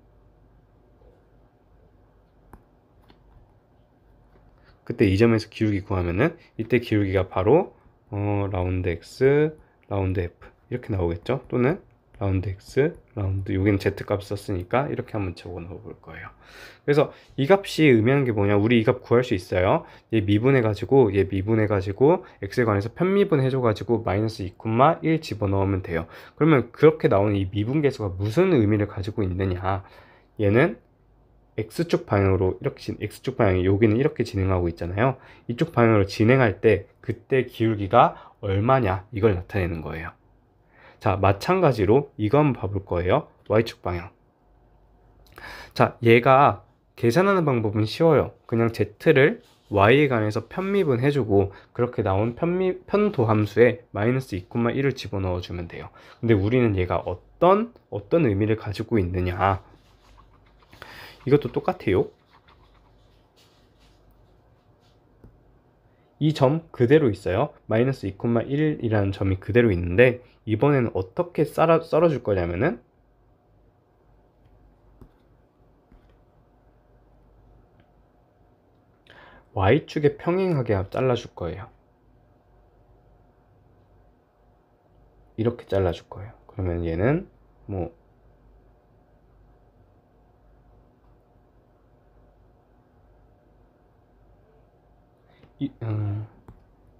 그때 이 점에서 기울기 구하면은 이때 기울기가 바로 라운드 x 라운드 f 이렇게 나오겠죠. 또는 라운드 x 라운드, 여기는 z 값 썼으니까 이렇게 한번 적어 넣어 볼 거예요. 그래서 이 값이 의미하는 게 뭐냐, 우리 이 값 구할 수 있어요. 얘 미분해 가지고 x에 관해서 편미분 해줘 가지고 마이너스 2,1 집어넣으면 돼요. 그러면 그렇게 나오는 이 미분계수가 무슨 의미를 가지고 있느냐, 얘는 x축 방향으로 이렇게 x축 방향이 여기는 이렇게 진행하고 있잖아요. 이쪽 방향으로 진행할 때 그때 기울기가 얼마냐, 이걸 나타내는 거예요. 자, 마찬가지로 이거 한번 봐볼 거예요. y축 방향. 자, 얘가 계산하는 방법은 쉬워요. 그냥 z를 y에 관해서 편미분 해주고 그렇게 나온 편도 함수에 마이너스 2,1을 집어넣어 주면 돼요. 근데 우리는 얘가 어떤 의미를 가지고 있느냐, 이것도 똑같아요. 이 점 그대로 있어요. 마이너스 2,1이라는 점이 그대로 있는데 이번에는 어떻게 썰어줄 거냐면은 y축에 평행하게 잘라줄 거예요. 이렇게 잘라줄 거예요. 그러면 얘는 뭐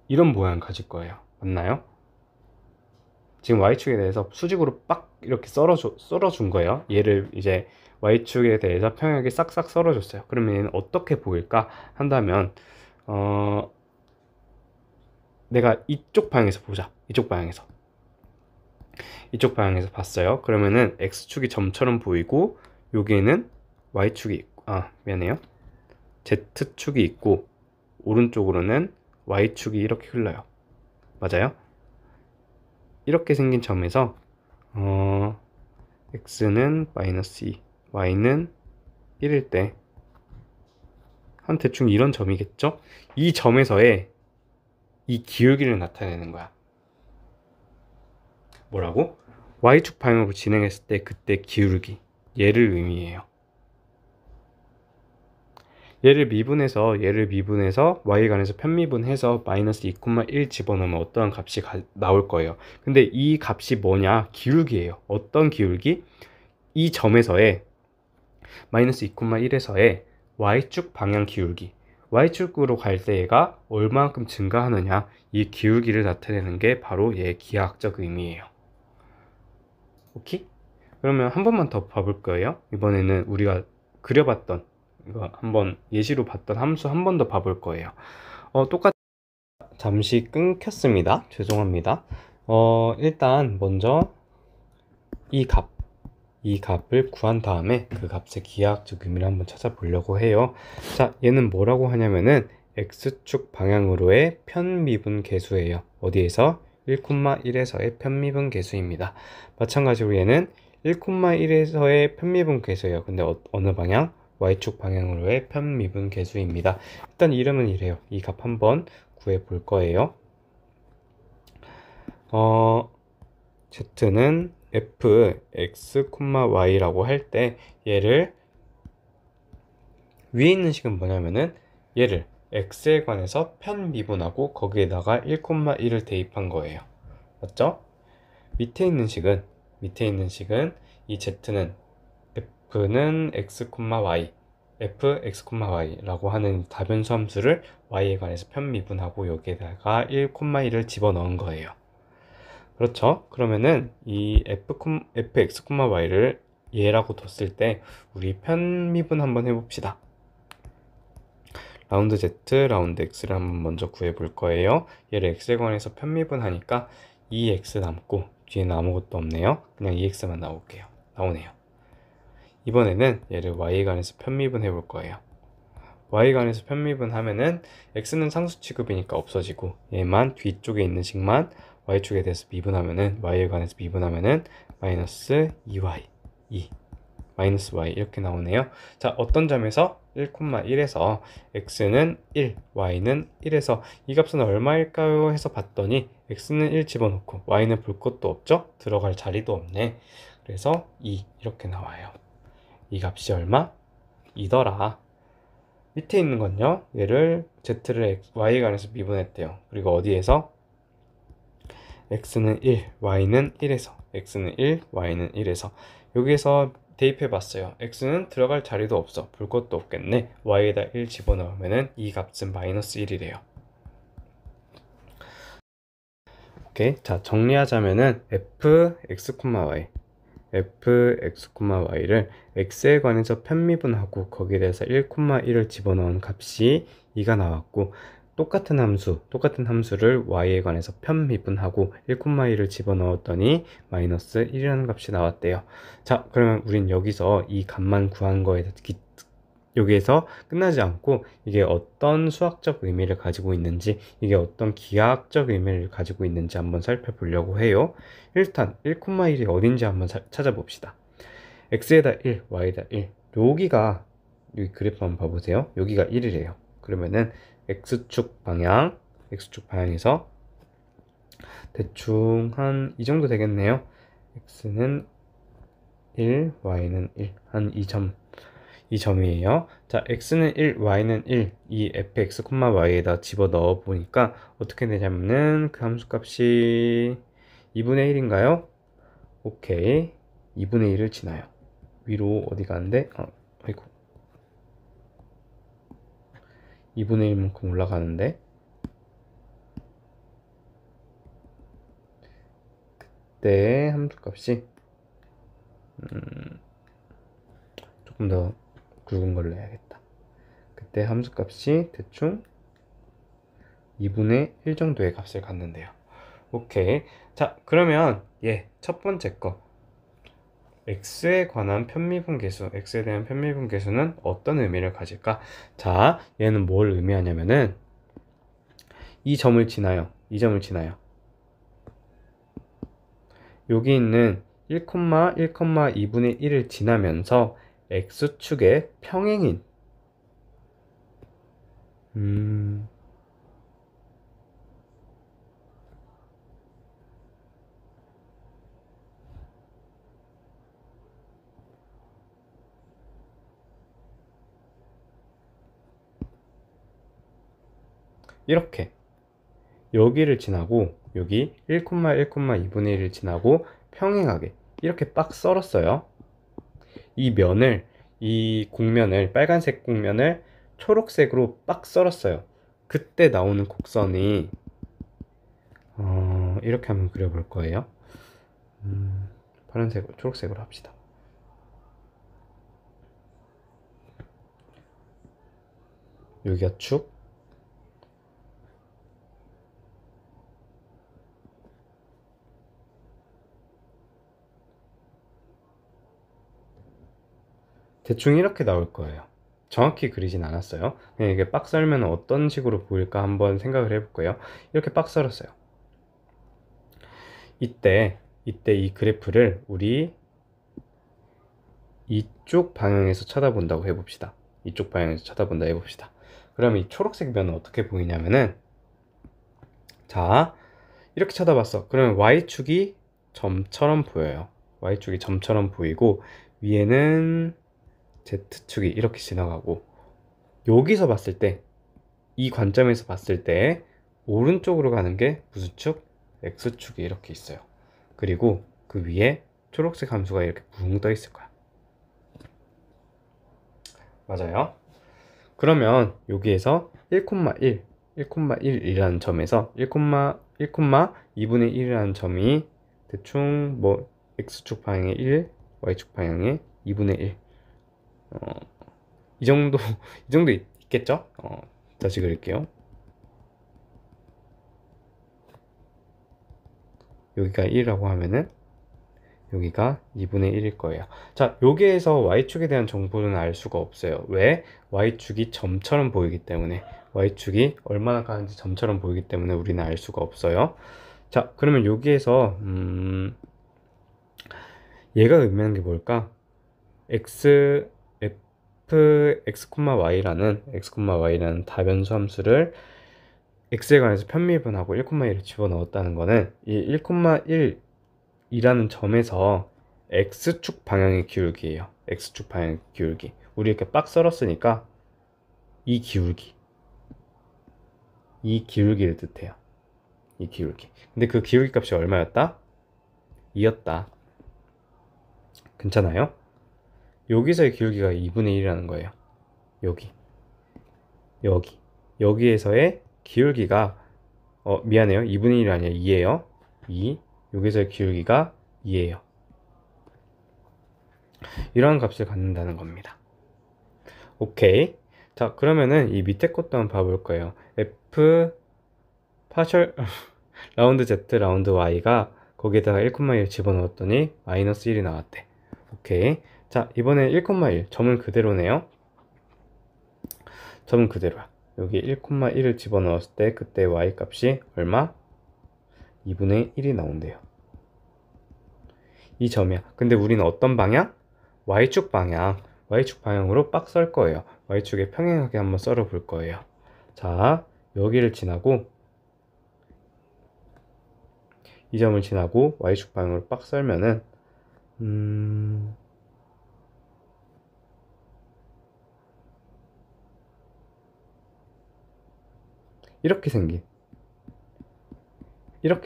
이런 모양 가질 거예요. 맞나요? 지금 y축에 대해서 수직으로 빡 이렇게 썰어준 거예요. 얘를 이제 y축에 대해서 평행하게 싹싹 썰어줬어요. 그러면 얘는 어떻게 보일까 한다면 내가 이쪽 방향에서 보자. 이쪽 방향에서 봤어요. 그러면은 x축이 점처럼 보이고 여기에는 y축이 있고, 미안해요, Z축이 있고 오른쪽으로는 Y축이 이렇게 흘러요. 맞아요? 이렇게 생긴 점에서 X는 마이너스 2, Y는 1일 때 한 대충 이런 점이겠죠? 이 점에서의 이 기울기를 나타내는 거야. 뭐라고? Y축 방향으로 진행했을 때 그때 기울기, 얘를 의미해요. 얘를 미분해서 Y간에서 편미분해서 마이너스 2,1 집어넣으면 어떠한 값이 나올 거예요. 근데 이 값이 뭐냐? 기울기예요. 어떤 기울기? 이 점에서의 마이너스 2,1에서의 Y축 방향 기울기, Y축으로 갈 때 얘가 얼마만큼 증가하느냐, 이 기울기를 나타내는 게 바로 얘의 기하학적 의미예요. 오케이? 그러면 한 번만 더 봐볼 거예요. 이번에는 우리가 그려봤던 이거 한번 예시로 봤던 함수 한 번 더 봐볼 거예요. 잠시 끊겼습니다. 죄송합니다. 일단 먼저 이 값을 구한 다음에 그 값의 기하학적 의미를 한번 찾아보려고 해요. 자, 얘는 뭐라고 하냐면은 X축 방향으로의 편미분 계수예요. 어디에서? 1,1에서의 편미분 계수입니다. 마찬가지로 얘는 1,1에서의 편미분 계수예요. 근데 어느 방향? Y축 방향으로의 편미분 계수입니다. 일단 이름은 이래요. 이 값 한번 구해 볼 거예요. Z는 fx, y라고 할 때 얘를 위에 있는 식은 뭐냐면은 얘를 x에 관해서 편미분하고 거기에다가 1,1을 대입한 거예요. 맞죠? 밑에 있는 식은 이 z는 f는 x, y fx, y라고 하는 다변수 함수를 y에 관해서 편미분하고 여기에다가 1,1을 집어넣은 거예요. 그렇죠? 그러면은 이 fx, y를 얘라고 뒀을 때 우리 편미분 한번 해봅시다. 라운드 z, 라운드 x를 한번 먼저 구해볼 거예요. 얘를 x에 관해서 편미분 하니까 2x 남고 뒤에는 아무것도 없네요. 그냥 2x만 나오네요. 이번에는 얘를 y에 관해서 편미분 해볼 거예요. y에 관해서 편미분 하면은 x는 상수 취급이니까 없어지고 얘만 뒤쪽에 있는 식만 y축에 대해서 미분하면은 y에 관해서 미분하면은 마이너스 2y 마이너스 y 이렇게 나오네요. 자, 어떤 점에서 1,1에서 x는 1, y는 1에서 이 값은 얼마일까요? 해서 봤더니 x는 1 집어넣고 y는 볼 것도 없죠? 들어갈 자리도 없네. 그래서 2 이렇게 나와요. 이 값이 얼마? 2더라. 밑에 있는 건요. 얘를 z를 y에 관해서 미분했대요. 그리고 어디에서? x는 1, y는 1에서 x는 1, y는 1에서 여기에서 대입해 봤어요. x는 들어갈 자리도 없어. 볼 것도 없겠네. y에다 1 집어넣으면은 이 값은 마이너스 1이래요. 오케이. 자, 정리하자면은 fx,y를 x에 관해서 편미분하고 거기에 대해서 1,1을 집어넣은 값이 2가 나왔고 똑같은 함수를 y에 관해서 편미분하고 1,1을 집어넣었더니 마이너스 1이라는 값이 나왔대요. 자, 그러면 우린 여기서 이 값만 구한 거에 여기에서 끝나지 않고 이게 어떤 수학적 의미를 가지고 있는지, 이게 어떤 기하학적 의미를 가지고 있는지 한번 살펴보려고 해요. 일단 1,1이 어딘지 한번 찾아봅시다. x에다 1, y에다 1. 여기가 여기 그래프 한번 봐보세요. 여기가 1이래요. 그러면은 x축 방향에서 대충 한 이 정도 되겠네요. x는 1, y는 1, 한 이 점이에요. 자, x는 1, y는 1, 이 fx, y에다 집어넣어 보니까 어떻게 되냐면은 그 함수값이 2분의 1인가요? 오케이. 2분의 1을 지나요. 위로 어디 가는데? 아이고. 2분의 1만큼 올라가는데 그때 함수값이 조금 더 굵은 걸로 해야겠다. 그때 함수값이 대충 2분의 1 정도의 값을 갖는데요. 오케이. 자, 그러면 첫 번째 거 x에 관한 편미분계수, x에 대한 편미분계수는 어떤 의미를 가질까? 자, 얘는 뭘 의미하냐면은 이 점을 지나요. 이 점을 지나요. 여기 있는 1,1,2분의 1을 지나면서 x축의 평행인 이렇게 여기를 지나고 여기 1,1,2분의 1을 지나고 평행하게 이렇게 빡 썰었어요. 이 면을, 이 곡면을, 빨간색 곡면을 초록색으로 빡 썰었어요. 그때 나오는 곡선이 이렇게 한번 그려볼 거예요. 파란색으로, 초록색으로 합시다. 여기가 축, 대충 이렇게 나올 거예요. 정확히 그리진 않았어요. 그냥 이게 빡 썰면 어떤 식으로 보일까 한번 생각을 해볼 거예요. 이렇게 빡 썰었어요. 이때 이 그래프를 우리 이쪽 방향에서 쳐다본다고 해봅시다. 이쪽 방향에서 쳐다본다 해봅시다. 그럼 이 초록색 면은 어떻게 보이냐면은, 자, 이렇게 쳐다봤어. 그러면 Y축이 점처럼 보여요. Y축이 점처럼 보이고 위에는 Z축이 이렇게 지나가고, 여기서 봤을 때, 이 관점에서 봤을 때 오른쪽으로 가는 게 무슨 축? X축이 이렇게 있어요. 그리고 그 위에 초록색 함수가 이렇게 붕 떠 있을 거야. 맞아요. 그러면 여기에서 1,1, 1,1이라는 점에서 1,2분의 1이라는 점이 대충 뭐 X축 방향의 1, Y축 방향의 2분의 1, 이 정도 이 정도 있겠죠? 다시 그릴게요. 여기가 1이라고 하면은 여기가 2분의 1일 거예요. 자, 여기에서 Y축에 대한 정보는 알 수가 없어요. 왜? Y축이 점처럼 보이기 때문에, Y축이 얼마나 가는지 점처럼 보이기 때문에 우리는 알 수가 없어요. 자, 그러면 여기에서 얘가 의미하는 게 뭘까? x, f, y라는 다변수 함수를 x에 관해서 편미분하고 1,1을 집어넣었다는 거는 이 1,1 이라는 점에서 x축 방향의 기울기예요. x축 방향의 기울기. 우리 이렇게 빡 썰었으니까 이 기울기를 뜻해요. 이 기울기. 근데 그 기울기 값이 얼마였다? 2였다. 괜찮아요? 여기서의 기울기가 2분의 1이라는 거예요. 여기에서의 기울기가 미안해요. 2분의 1이 아니라 2예요. 2. 여기서의 기울기가 2예요. 이러한 값을 갖는다는 겁니다. 오케이. 자, 그러면은 이 밑에 것도 한번 봐볼 거예요. f 파셜 라운드 z 라운드 y가 거기에다가 1,1 집어넣었더니 마이너스 1이 나왔대. 오케이. 자, 이번에 1,1 점은 그대로네요. 점은 그대로야. 여기 1,1을 집어넣었을 때 그때 y 값이 얼마? 2분의 1이 나온대요. 이 점이야. 근데 우리는 어떤 방향? Y축 방향으로 빡 썰 거예요. Y축에 평행하게 한번 썰어 볼 거예요. 자, 여기를 지나고 이 점을 지나고 Y축 방향으로 빡 썰면은 이렇게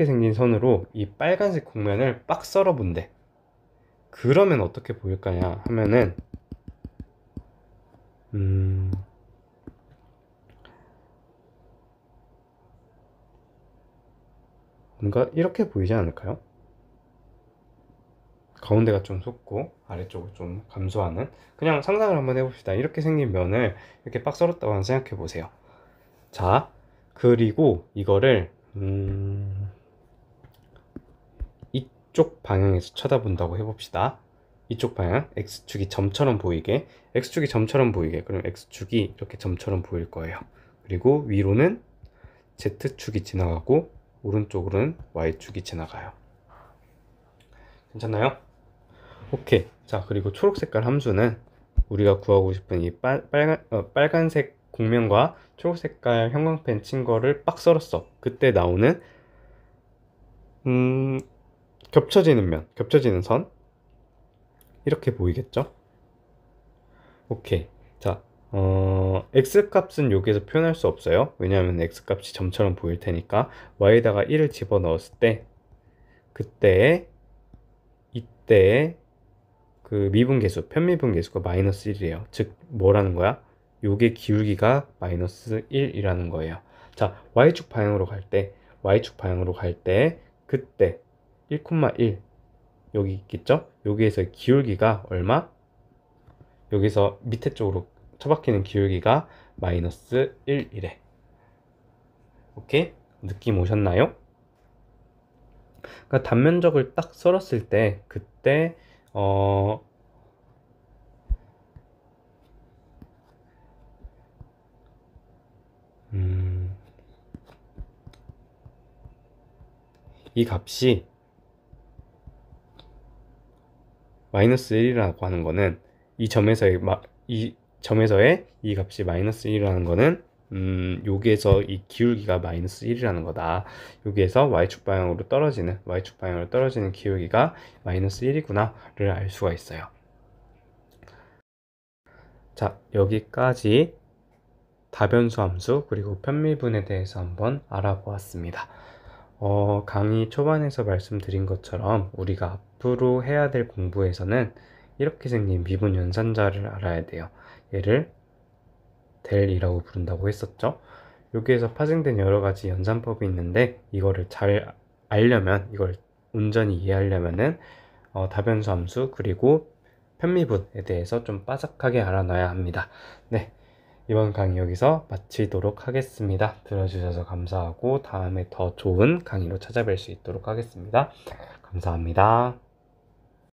생긴 선으로 이 빨간색 곡면을 빡 썰어 본대. 그러면 어떻게 보일까냐 하면은 뭔가 이렇게 보이지 않을까요? 가운데가 좀 솟고 아래쪽을 좀 감소하는, 그냥 상상을 한번 해봅시다. 이렇게 생긴 면을 이렇게 빡 썰었다고 생각해 보세요. 자, 그리고 이거를 이쪽 방향에서 쳐다본다고 해봅시다. 이쪽 방향 x축이 점처럼 보이게, x축이 점처럼 보이게, 그럼 x축이 이렇게 점처럼 보일 거예요. 그리고 위로는 z축이 지나가고 오른쪽으로는 y축이 지나가요. 괜찮나요? 오케이. 자, 그리고 초록 색깔 함수는 우리가 구하고 싶은 이 빨간색 곡면과 초록 색깔 형광펜 친 거를 빡 썰었어. 그때 나오는 겹쳐지는 면, 겹쳐지는 선, 이렇게 보이겠죠? 오케이. 자, x값은 여기에서 표현할 수 없어요. 왜냐하면 x값이 점처럼 보일 테니까. y에다가 1을 집어넣었을 때 이때의 그 미분계수, 편미분계수가 마이너스 1이에요. 즉 뭐라는 거야? 요게 기울기가 마이너스 1이라는 거예요. 자, y축 방향으로 갈 때 그때 1,1 여기 있겠죠? 여기에서 기울기가 얼마? 여기서 밑에 쪽으로 처박히는 기울기가 마이너스 1이래. 오케이? 느낌 오셨나요? 그러니까 단면적을 딱 썰었을 때 그때 이 값이 마이너스 1이라고 하는 거는 이 점에서의 이 값이 마이너스 1이라는 거는 여기에서 이 기울기가 마이너스 1이라는 거다. 여기에서 y축 방향으로 떨어지는 기울기가 마이너스 1이구나를 알 수가 있어요. 자, 여기까지 다변수 함수 그리고 편미분에 대해서 한번 알아보았습니다. 강의 초반에서 말씀드린 것처럼 우리가 앞으로 해야 될 공부에서는 이렇게 생긴 미분 연산자를 알아야 돼요. 얘를 델이라고 부른다고 했었죠. 여기에서 파생된 여러 가지 연산법이 있는데 이거를 잘 알려면, 이걸 온전히 이해하려면은 다변수 함수 그리고 편미분에 대해서 좀 빠삭하게 알아놔야 합니다. 네, 이번 강의 여기서 마치도록 하겠습니다. 들어주셔서 감사하고 다음에 더 좋은 강의로 찾아뵐 수 있도록 하겠습니다. 감사합니다.